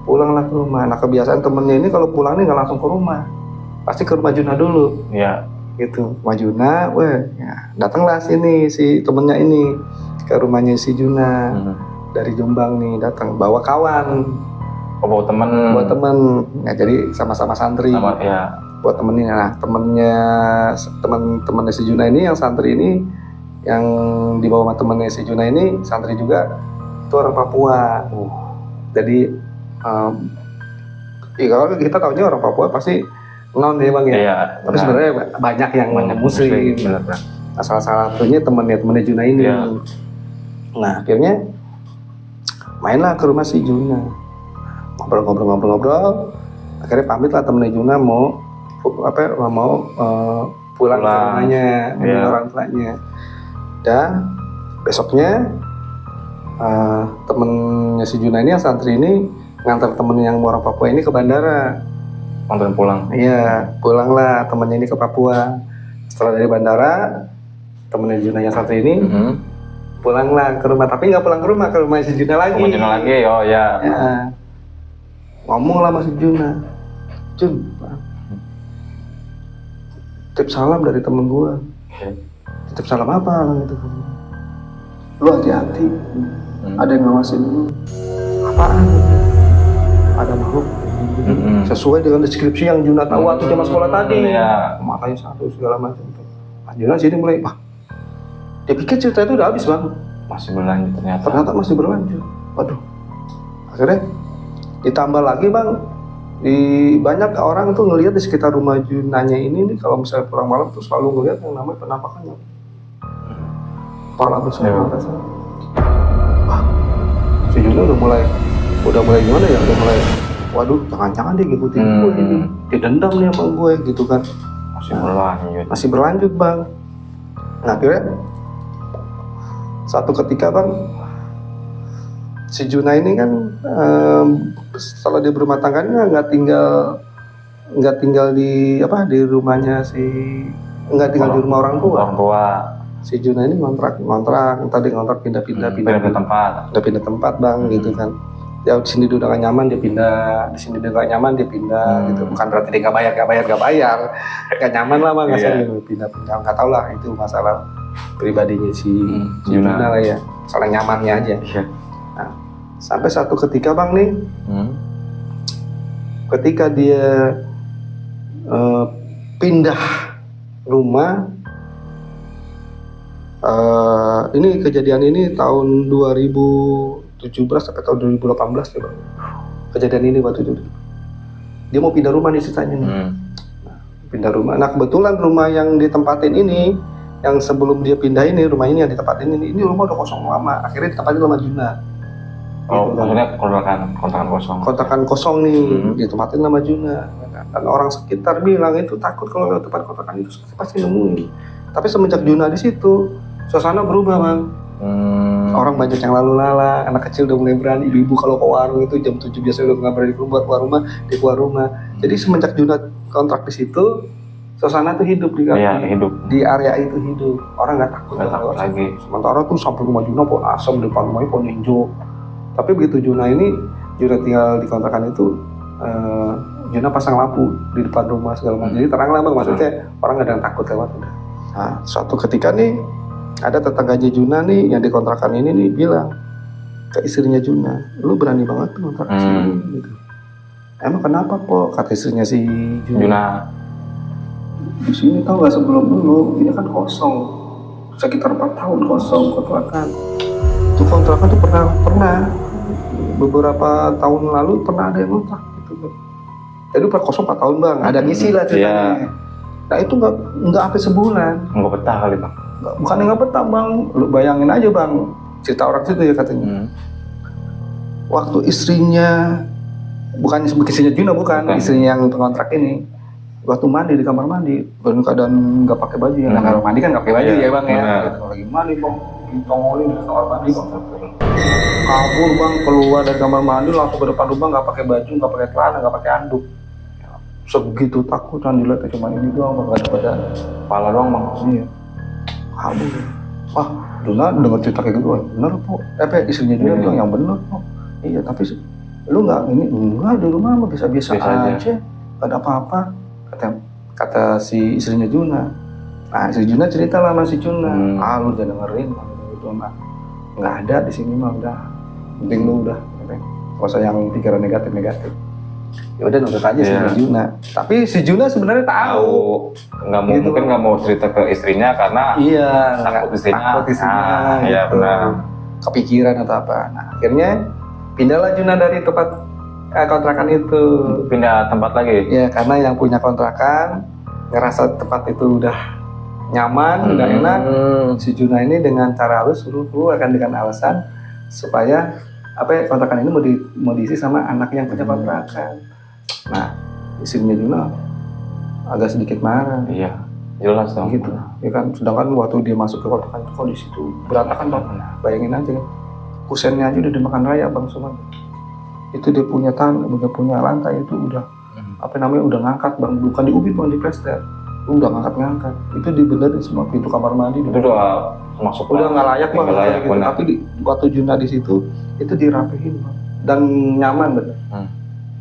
Speaker 1: Pulanglah ke rumah. Nah, kebiasaan temennya ini kalau pulang nih nggak langsung ke rumah, pasti ke rumah Juna dulu.
Speaker 2: Iya.
Speaker 1: Gitu, rumah Juna, datanglah sini si temennya ini ke rumahnya si Juna. Dari Jombang nih datang bawa kawan,
Speaker 2: bawa temen.
Speaker 1: Ya, jadi sama-sama santri. buat temennya. Nah temennya si Juna ini, yang santri ini, yang dibawa sama temennya si Juna ini santri juga, itu orang Papua. Jadi kalau kita tahunya orang Papua pasti non ya bang ya.
Speaker 2: Iya,
Speaker 1: Tapi sebenarnya banyak yang muslim.
Speaker 2: Benar.
Speaker 1: Nah, salah satunya temennya Juna ini.
Speaker 2: Iya.
Speaker 1: Nah akhirnya mainlah ke rumah si Juna, ngobrol. Akhirnya pamit lah temennya Juna mau pulang ke rumahnya, orang tuanya. Dan besoknya temennya si Juna ini, yang santri ini, ngantar temen yang orang Papua ini ke bandara.
Speaker 2: Nganterin pulang.
Speaker 1: Iya, pulanglah temennya ini ke Papua. Setelah dari bandara, temennya Juna yang santri ini pulanglah ke rumah, tapi nggak pulang ke rumah si Juna lagi.
Speaker 2: Oh ya.
Speaker 1: Ngomong lah sama si Juna, Jun, titip salam dari temen gua. Titip salam apa gitu? Lu hati-hati, ada yang ngawasin lu. Apaan? Ada makhluk. Sesuai dengan deskripsi yang Juna tahu waktu zaman sekolah tadi. Makanya satu segala macam. Nah, Juna sini mulai, dia pikir cerita itu udah habis bang.
Speaker 2: Masih berlanjut ternyata.
Speaker 1: Ternyata masih berlanjut. Waduh. Akhirnya ditambah lagi bang, banyak orang tuh ngelihat di sekitar rumah Junanya ini nih, kalau misalnya pulang malam tuh selalu ngelihat yang namanya penampakannya. Pala bersama atas. Si Juna udah mulai gimana ya? Udah mulai, waduh, jangan-jangan dia ngikutin gue ini, dia dendam nih sama gue gitu kan. Masih berlanjut bang. Nah akhirnya satu ketika bang, si Juna ini kan setelah dia berumah tangganya nggak tinggal di rumahnya nggak tinggal di rumah orang tua. Si Juna ini ngontrak tadi pindah tempat bang gitu kan. Ya di sini dia udah gak nyaman dia pindah, di sini dia gak nyaman dia pindah gitu. Bukan berarti dia gak bayar, gak nyaman lah bang, pindah nggak tahu lah, itu masalah pribadinya si Juna lah ya, salah nyamannya aja. Nah, sampai satu ketika bang nih, ketika dia pindah rumah, ini kejadian ini tahun 2017 sampai tahun 2018 ya bang. Kejadian ini waktu itu dia mau pindah rumah nih ceritanya nih. Nah, pindah rumah. Nah kebetulan rumah yang ditempatin ini, yang sebelum dia pindah ini, rumah ini yang ditempatin ini rumah udah kosong lama. Akhirnya ditempatin sama Juna.
Speaker 2: Maksudnya kontrakan kosong.
Speaker 1: Kontrakan kosong nih, ditempatin sama Juna. Dan orang sekitar bilang itu takut kalau lewat tempat kontrakan itu pasti nemuin. Tapi semenjak Juna di situ, suasana berubah bang. Orang banyak yang lalu lalang, anak kecil udah mulai berani, ibu-ibu kalau ke warung itu jam 7 biasanya udah nggak berani keluar rumah. Jadi semenjak Juna kontrak di situ, suasana tuh hidup di area itu hidup. Orang nggak takut
Speaker 2: lagi.
Speaker 1: Sementara tuh sampai rumah Juna pohon asam, depan rumahnya pohon hijau. Tapi begitu Juna tinggal di kontrakan itu, Juna pasang lampu di depan rumah segala macam. Jadi terang lah bang, maksudnya orang nggak ada yang takut lewat udah. Nah, suatu ketika nih ada tetangganya Juna nih yang di kontrakan ini nih bilang ke istrinya Juna, lu berani banget tuh kontrak sini gitu. Emang kenapa kok? Kata istrinya si Juna. Di sini tau gak sebelum dulu ini kan kosong, sekitar 4 tahun kosong kontrakan. Itu kontrakan tuh pernah beberapa tahun lalu pernah ada yang kontrak gitu. Jadi kosong 4 tahun bang, ada ngisi lah ceritanya. Nah itu nggak sampai sebulan.
Speaker 2: Nggak betah kali bang.
Speaker 1: Bukan nggak betah bang, lu bayangin aja bang, cerita orang situ ya katanya. Waktu istrinya, bukan istrinya Juna, bukan istrinya yang kontrak ini, waktu mandi di kamar mandi, dalam keadaan nggak pakai baju ya. Nah kamar mandi kan nggak pakai baju ya bang ya. Lagi mandi bang, ditongolin di kamar mandi bang. Kabur bang, keluar dari kamar mandi langsung ke depan rumah, nggak pakai baju, nggak pakai celana, nggak pakai handuk. Segitu takut kan dilihat cuma ini doang bang, pada kepala doang bang. Iya. Kabur. Wah, Juna dengar cerita kayak gitu, bener po. Istrinya Juna bilang yang bener po. Iya, tapi lu enggak di rumah mah biasa-biasa aja. Gak ada apa-apa. Kata si istrinya Juna. Nah, istri Juna cerita lah sama si Juna. Lu jangan dengerin gitu mah. Nggak ada di sini mah udah. Penting lu udah. Gak usah yang pikiran negatif. Ya udah nurut aja
Speaker 2: Iya.
Speaker 1: sama Juna. Tapi si Juna sebenarnya tahu.
Speaker 2: nggak mau
Speaker 1: Gitu,
Speaker 2: mungkin
Speaker 1: Bang.
Speaker 2: nggak mau cerita ke istrinya karena
Speaker 1: Iya,
Speaker 2: takut istrinya.
Speaker 1: takut istrinya,
Speaker 2: Iya,
Speaker 1: gitu.
Speaker 2: benar.
Speaker 1: Kepikiran atau apa. Nah, akhirnya pindahlah Juna dari tempat kontrakan itu.
Speaker 2: Pindah tempat lagi.
Speaker 1: Ya, karena yang punya kontrakan ngerasa tempat itu udah nyaman, udah enak. Si Juna ini dengan cara halus suruh keluarkan dengan alasan supaya kontrakan ini mau diisi sama anak yang punya kontrakan. Nah, istrinya Juna agak sedikit marah.
Speaker 2: Iya, jelas dong.
Speaker 1: Gitu ya kan, sedangkan waktu dia masuk ke kontrakan itu kondisi itu berantakan Bang. Bayangin aja kan, kusennya aja udah dimakan raya Bang Suman. Itu dia punya punya lantai itu udah udah ngangkat Bang, bukan diubit Bang, di plester udah ngangkat itu dibenerin semua, pintu kamar mandi
Speaker 2: Itu udah masuk
Speaker 1: udah nggak layak Bang,
Speaker 2: nggak layak,
Speaker 1: gitu.
Speaker 2: benar.
Speaker 1: Tapi waktu Juna di situ itu dirapihin Bang, dan nyaman bener.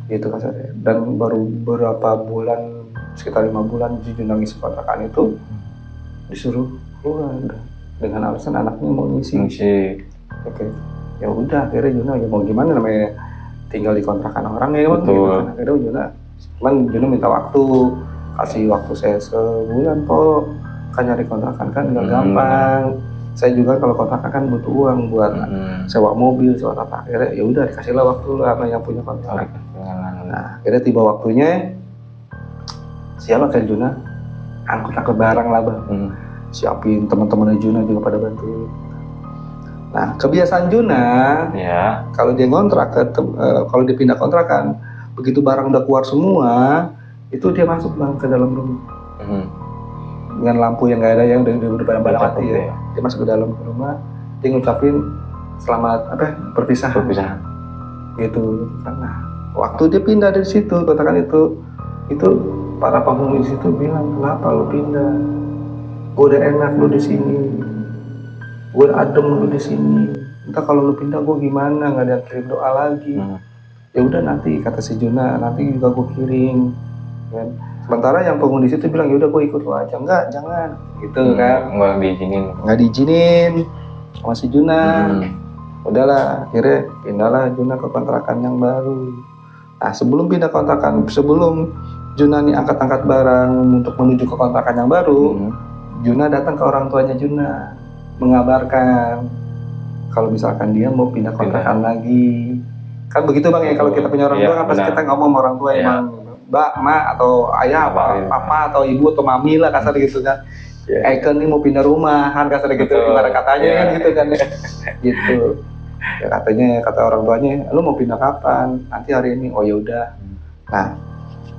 Speaker 1: Gitu kasarnya. Dan baru beberapa bulan, sekitar 5 bulan si Juna ngisi kontrakan itu disuruh keluar dengan alasan anaknya mau ngisi. Oke, ya udah akhirnya Juna ya mau gimana, namanya tinggal di kontrakan orang ya Bang.
Speaker 2: Betul.
Speaker 1: Gitu kan. Akhirnya Juna minta waktu, kasih waktu saya sebulan kok, kan nyari kontrakan kan nggak gampang. Saya juga kalau kontrakan kan butuh uang buat sewa mobil, sewa apa. Akhirnya ya udah dikasihlah waktu sama yang punya kontrakan. Nah, akhirnya tiba waktunya siapa kan Juna angkut barang lah Bang. Siapin teman-teman Juna juga pada bantu. Nah, kebiasaan Juna
Speaker 2: Ya.
Speaker 1: kalau dia ngontrak kalau dia pindah kontrakan, begitu barang udah keluar semua, itu dia masuk Bang ke dalam rumah. Dengan lampu yang nggak ada, yang udah pada mati ya. Dia masuk ke dalam rumah, dia ngucapin selamat perpisahan. Gitu. Nah, waktu dia pindah dari situ kontrakan itu para penghuni di situ bilang, kenapa lu pindah? Gue udah enak lu di sini, gue udah adem lu di sini. Entah kalau lu pindah gue gimana, nggak ada yang kirim doa lagi. Ya udah nanti, kata si Juna, nanti juga gue kirim. Kan? Sementara yang penghuni situ bilang, ya udah gue ikut lo aja. Enggak, jangan. Gitu kan? Nggak diizinin sama si Juna. Udahlah, akhirnya pindahlah Juna ke kontrakan yang baru. Nah, sebelum pindah kontrakan, sebelum Juna nih angkat-angkat barang untuk menuju ke kontrakan yang baru, Juna datang ke orang tuanya Juna, mengabarkan kalau misalkan dia mau pindah kontrakan lagi. Kan begitu Bang ya, kalau kita punya orang tua kan pasti kita ngomong sama orang tua emang Mbak, Ma, atau ayah, papa, atau ibu, atau mami lah kasar gitu kan. Eken nih mau pindah rumah kan kasar gitu, ibarat katanya kan gitu kan. Gitu. Ya katanya, kata orang tuanya, lu mau pindah kapan? Nanti hari ini. Oh ya udah. Nah,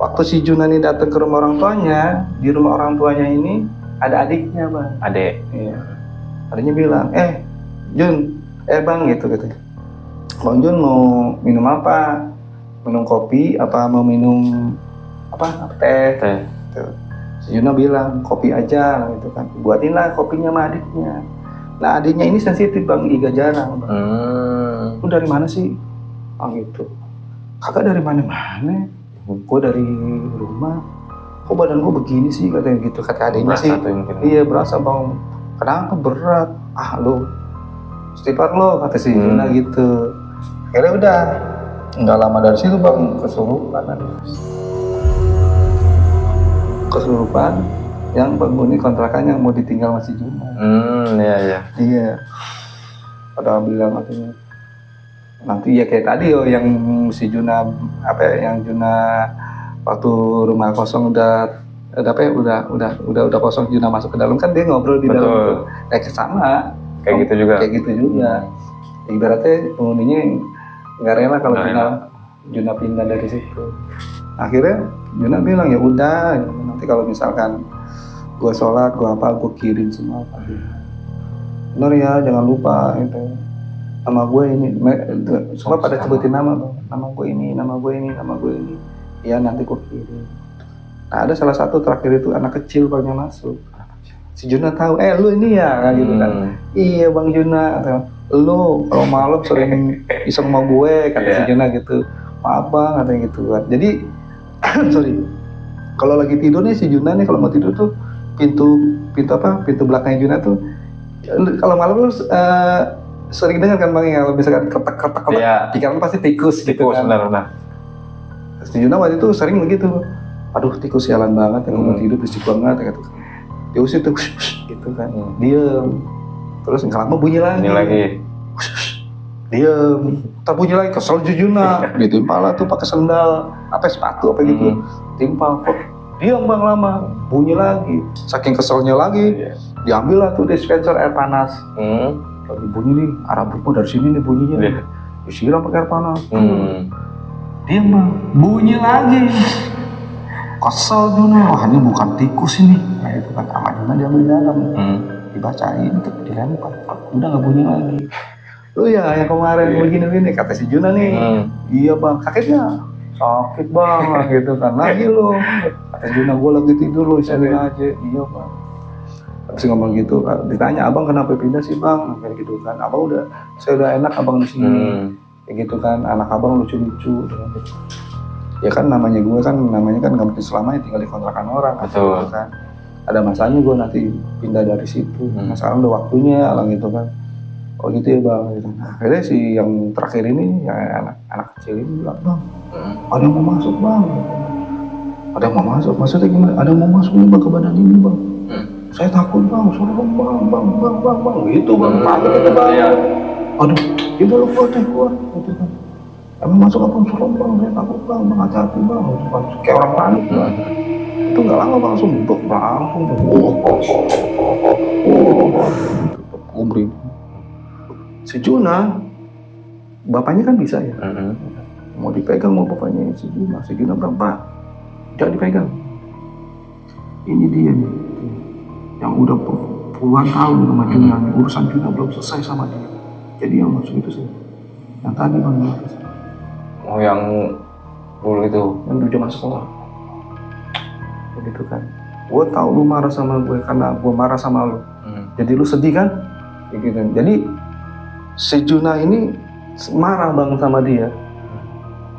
Speaker 1: waktu si Juna nih datang ke rumah orang tuanya, di rumah orang tuanya ini ada adiknya Bang.
Speaker 2: Adik.
Speaker 1: Iya. Adiknya bilang, Jun, Bang gitu. Bang Jun mau minum apa? Minum kopi apa mau minum teh? Tuh. Si Juna bilang kopi aja gitu kan. Buatin lah kopinya sama adiknya. Nah adiknya ini sensitif Bang, Iga jarang Bang. Lu dari mana sih? Gitu. Kagak dari mana-mana. Gue dari rumah. Kok badan gue begini sih katanya gitu, kata adiknya sih. Iya berasa Bang. Kenapa berat? Lu istighfar lo, kata si Juna gitu. Akhirnya udah, nggak lama dari situ Bang kesurupan yang penghuni kontrakan yang mau ditinggal masih Juna. Iya. Padahal bilang katanya nanti ya kayak tadi yang si Juna yang Juna waktu rumah kosong udah kosong, Juna masuk ke dalam kan dia ngobrol di dalam tuh. Sama kayak gitu juga. Ibaratnya penghuninya nggak rela kalau Juna pindah dari situ. Akhirnya Juna bilang ya udah, nanti kalau misalkan gue sholat, gue kirim semua. Bener ya, jangan lupa itu nama gue ini. Semua pada sebutin nama gue ini. Ya nanti gue kirim. Nah ada salah satu terakhir itu anak kecil Bang yang masuk. Si Juna tahu, lu ini ya, kan gitu kan. Iya Bang Juna, lu kalau malam sering iseng sama gue, kata si Juna gitu. Maaf Bang, katanya gitu kan. Jadi sorry, kalau lagi tidur nih si Juna nih, kalau mau tidur tuh pintu belakangnya Juna tuh kalau malam lu sering dengar kan Bang ya, kalau misalkan ketek pikiran pasti tikus gitu kan.
Speaker 2: Benar.
Speaker 1: Si Juna waktu itu sering begitu, aduh tikus sialan banget, yang mau tidur berisik banget gitu. Diusir tuh, gitu kan, diem. Terus nggak lama bunyi lagi. Diem, bunyi lagi, kesel Juna, ditimpa lah tuh pakai sendal, apa sepatu apa gitu, timpa kok. Diam bang lama, bunyi lagi, saking keselnya lagi, diambil lah tuh dispenser air panas. Lagi bunyi nih, arah bunyi dari sini nih bunyinya, disiram pakai air panas. Diam bang, bunyi lagi, kesel Juna, wah ini bukan tikus ini, nah itu kan sama Juna diambil dalam, dibacain, dilempar, udah nggak bunyi lagi. Lu ya yang kemarin begini-begini kata si Juna nih, iya bang, sakitnya? Sakit bang, gitu kan, lagi lo kata Juna, gue lagi tidur lo istirahat aja. Iya bang, habis ngomong gitu, ditanya abang kenapa pindah sih bang, kayak gitu kan, abang saya udah enak abang di sini, kayak gitu kan, anak abang lucu-lucu, gitu. Ya kan namanya kan nggak mungkin selamanya tinggal di kontrakan orang,
Speaker 2: betul
Speaker 1: gitu kan, ada masanya gue nanti pindah dari situ, nah sekarang udah waktunya lah gitu kan. Oh gitu ya bang, gitu. Nah, akhirnya si yang terakhir ini, ya anak kecil ini bilang, bang, ada yang mau masuk bang, ada yang mau masuk, maksudnya gimana? Ada yang mau masuk nih bang ke badan ini bang, saya takut bang, suruh bang, gitu bang, panik itu bang, aduh, ya lu kuat, gitu kan, emang masuk apa suruh bang, saya takut bang, hati-hati bang, gitu kan, kayak orang panik bang, itu nggak lama bang, langsung buk, langsung, umri. Si Juna, bapaknya kan bisa ya, mau dipegang mau bapaknya si Juna berapa, jangan dipegang. Ini dia nih, yang udah puluhan tahun sama Juna, urusan Juna belum selesai sama dia. Jadi yang masuk itu sih, yang tadi bang.
Speaker 2: Oh yang dulu itu,
Speaker 1: yang dulu zaman sekolah, begitu kan. Gue tahu lu marah sama gue karena gue marah sama lu, jadi lu sedih kan, gitu. Jadi si Juna ini marah bang sama dia.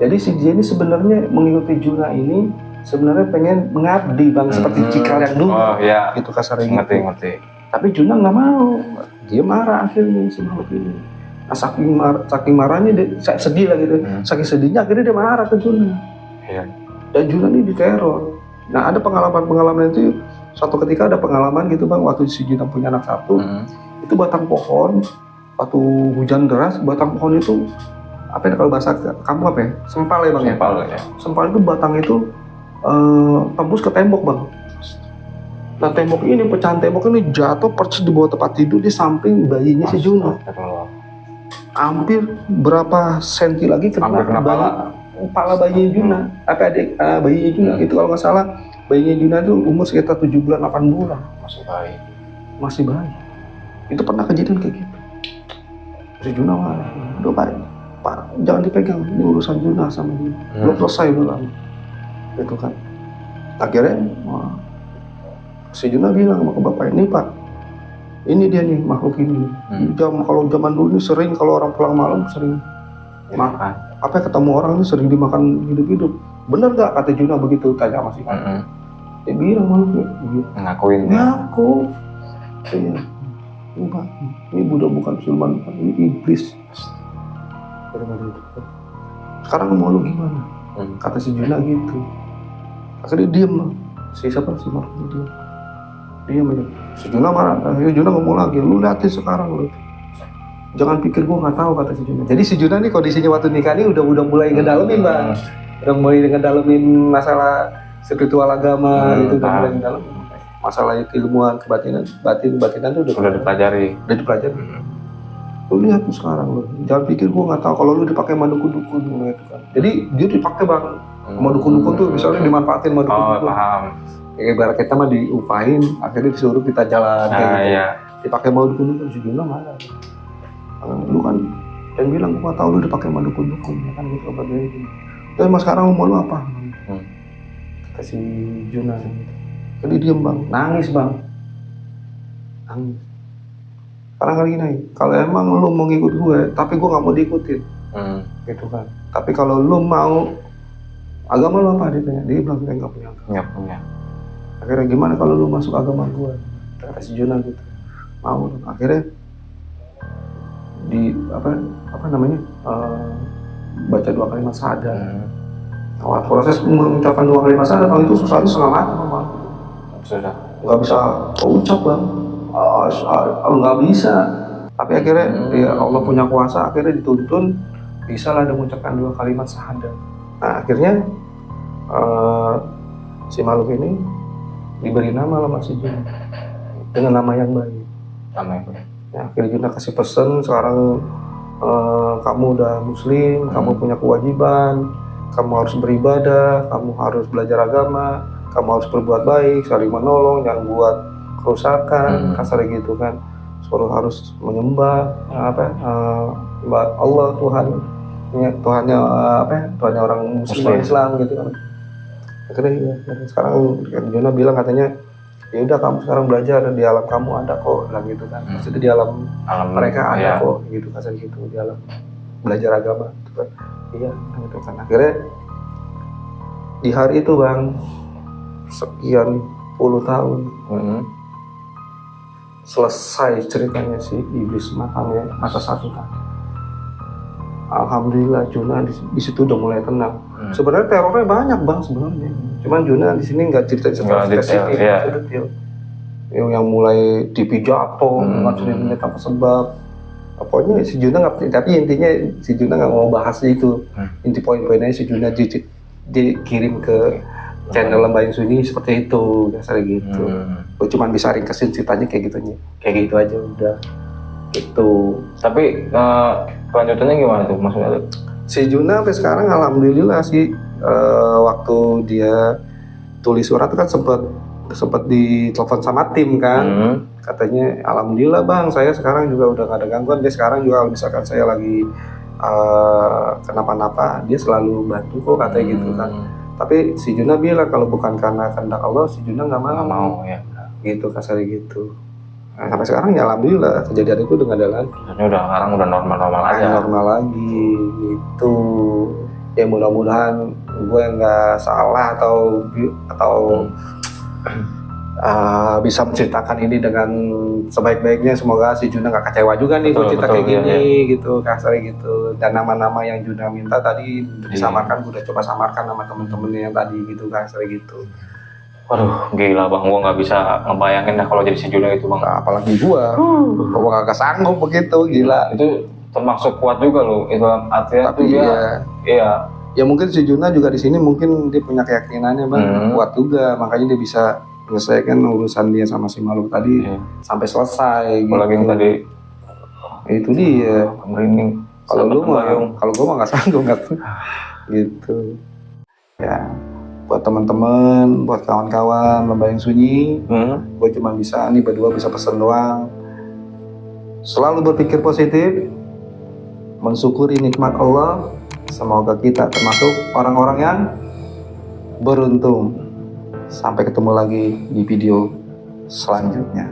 Speaker 1: Jadi si dia ini sebenarnya mengikuti Juna ini sebenarnya pengen mengabdi bang, seperti Cikal yang dulu. Oh iya. Gitu kasarnya.
Speaker 2: Ngerti.
Speaker 1: Tapi Juna nggak mau. Dia marah akhirnya si makhluk ini. Nah, saking marahnya dia sedih lah gitu. Saking sedihnya akhirnya dia marah ke Juna.
Speaker 2: Iya. Dan
Speaker 1: Juna ini diteror. Nah ada pengalaman itu. Suatu ketika ada pengalaman gitu bang, waktu si Juna punya anak satu, itu batang pohon. Waktu hujan deras, batang pohon itu apa ya kalau bahasa kamu apa ya? Sempal ya bang ya? Sempal itu batang itu tembus ke tembok bang. Nah tembok ini, pecahan tembok ini jatuh persis di bawah tempat tidur di samping bayinya si Juna. Hampir berapa senti lagi kena kepala bayinya Juna. Bayinya Juna itu kalau nggak salah bayinya Juna itu umur sekitar 7 bulan 8 bulan. Masih bayi. Itu pernah kejadian kayak gitu. Si Juna marah, udah pak, jangan dipegang, ini urusan Juna sama dia, belum selesai belum, gitu kan. Akhirnya, si Juna bilang sama ke bapak ini pak, ini dia nih makhluk ini. Kalau zaman dulu ini sering kalau orang pulang malam sering makan, ketemu orang ini sering dimakan hidup-hidup. Bener gak kata Juna begitu? Tanya sama si Pak. Dia bilang makhluk,
Speaker 2: ngakuin.
Speaker 1: Ngaku, iya. Ini budak bukan siluman, ini iblis. Sekarang mau lu gimana? Kata si Juna gitu. Akhirnya diem lah. Si makhluk diem aja. Si Juna marah. Akhirnya Juna ngomong lagi, lu liatin sekarang lu. Jangan pikir gua nggak tahu, kata si Juna. Jadi si Juna nih kondisinya waktu nikah ini udah mulai ngedalemin bang. Udah mulai ngedalemin masalah spiritual agama gitu, udah mulai ngedalemin. Masalah ilmuwan kebatinan, batinan itu udah
Speaker 2: dipelajari.
Speaker 1: Lu lihat tuh sekarang lu, jangan pikir gua nggak tahu kalau lu dipakai sama dukun-dukun gitu kan. Jadi dia dipakai bang, sama dukun-dukun tuh misalnya dimanfaatin sama dukun-dukun.
Speaker 2: Oh paham.
Speaker 1: Kayak ibarat kita mah diupahin, akhirnya disuruh kita jalan kayak gitu. Iya. Dipakai sama dukun-dukun, si Juna mana? Lu kan dan bilang gua nggak tahu lu dipakai sama dukun-dukun, kan gitu apa gitu. Terus mas sekarang mau lu apa? Kata si Juna gitu. Jadi diem bang, nangis bang, nangis. Sekarang kali gini, kalau emang lu mau ngikut gue, tapi gue nggak mau diikutin, gitu kan. Tapi kalau lu mau agama lu apa? Dia tanya, dia bilang dia nggak punya agama.
Speaker 2: Nggak punya.
Speaker 1: Akhirnya gimana kalau lu masuk agama gue? Kata si Juna gitu, mau. Akhirnya di baca 2 kalimat syahadat. Proses mengucapkan 2 kalimat syahadat itu susah setengah mati bang.
Speaker 2: Susah.
Speaker 1: Nggak bisa ucap bang, nggak bisa. Tapi akhirnya ya Allah punya kuasa, akhirnya dituntun bisa lah dia mengucapkan 2 kalimat syahadat. Nah akhirnya si makhluk ini diberi nama sama si jin dengan nama yang baik.
Speaker 2: Nama yang baik.
Speaker 1: Ya, akhirnya Juna kasih pesan sekarang kamu udah muslim, kamu punya kewajiban, kamu harus beribadah, kamu harus belajar agama, kamu harus berbuat baik, saling menolong, jangan buat kerusakan, kasar gitu kan. Suruh harus menyembah Allah Tuhannya Tuhannya orang muslim Islam gitu kan. Akhirnya ya, sekarang Juna bilang katanya ya udah kamu sekarang belajar di alam kamu ada kok, bilang gitu kan. Maksudnya di alam mereka ada kok gitu, kasar gitu, di alam belajar agama gitu kan. Iya gitu kan. Akhirnya di hari itu bang, sekian puluh tahun selesai ceritanya si iblis matanya mata satu kan. Alhamdulillah Juna di situ udah mulai tenang. Sebenarnya terornya banyak bang sebenarnya. Cuman Juna di sini nggak cerita spesifik, detail. Yang mulai TV jatuh, ngacurin tanpa sebab. Pokoknya si Juna nggak, tapi intinya si Juna nggak mau bahas itu. Inti poin-poinnya si Juna dikirim ke channel Lembayung Sunyi seperti itu, dasar gitu. Gue cuma bisa ringkesin ceritanya kayak gitu aja udah. Gitu.
Speaker 2: Tapi kelanjutannya gimana tuh maksudnya?
Speaker 1: Si Juna sampai sekarang alhamdulillah sih waktu dia tulis surat kan sempat ditelepon sama tim kan. Katanya alhamdulillah bang, saya sekarang juga udah gak ada gangguan. Dia sekarang juga misalkan saya lagi kenapa-napa dia selalu bantu kok, katanya gitu kan. Tapi si Juna bilang kalau bukan karena kehendak Allah, si Juna nggak mau ya. Gitu kasar gitu. Nah, sampai sekarang ya alhamdulillah kejadian itu udah nggak ada lagi.
Speaker 2: Sekarang udah normal aja.
Speaker 1: Normal lagi gitu. Ya mudah-mudahan gue nggak salah atau bisa menceritakan ini dengan sebaik-baiknya. Semoga si Juna nggak kecewa juga nih gue cerita kayak gini gitu, kasar gitu. Dan nama-nama yang Juna minta tadi disamarkan, gue udah coba samarkan sama temen-temennya yang tadi gitu, kasar gitu.
Speaker 2: Waduh, gila bang, gua nggak bisa ngebayangin dah kalau jadi si Juna itu bang.
Speaker 1: Nah, apalagi gua nggak sanggup begitu, gila.
Speaker 2: Itu termasuk kuat juga loh, itu artinya.
Speaker 1: Tapi iya. Ya mungkin si Juna juga di sini mungkin dia punya keyakinannya bang, kuat juga, makanya dia bisa menyelesaikan urusan dia sama si makhluk tadi sampai selesai.
Speaker 2: Apalagi yang tadi
Speaker 1: itu dia
Speaker 2: merinding.
Speaker 1: Kalau gua mah nggak sanggup gitu. Ya. Buat teman-teman, buat kawan-kawan Lembayung Sunyi, gue cuma bisa nih berdua bisa pesan doang. Selalu berpikir positif, mensyukuri nikmat Allah. Semoga kita termasuk orang-orang yang beruntung. Sampai ketemu lagi di video selanjutnya.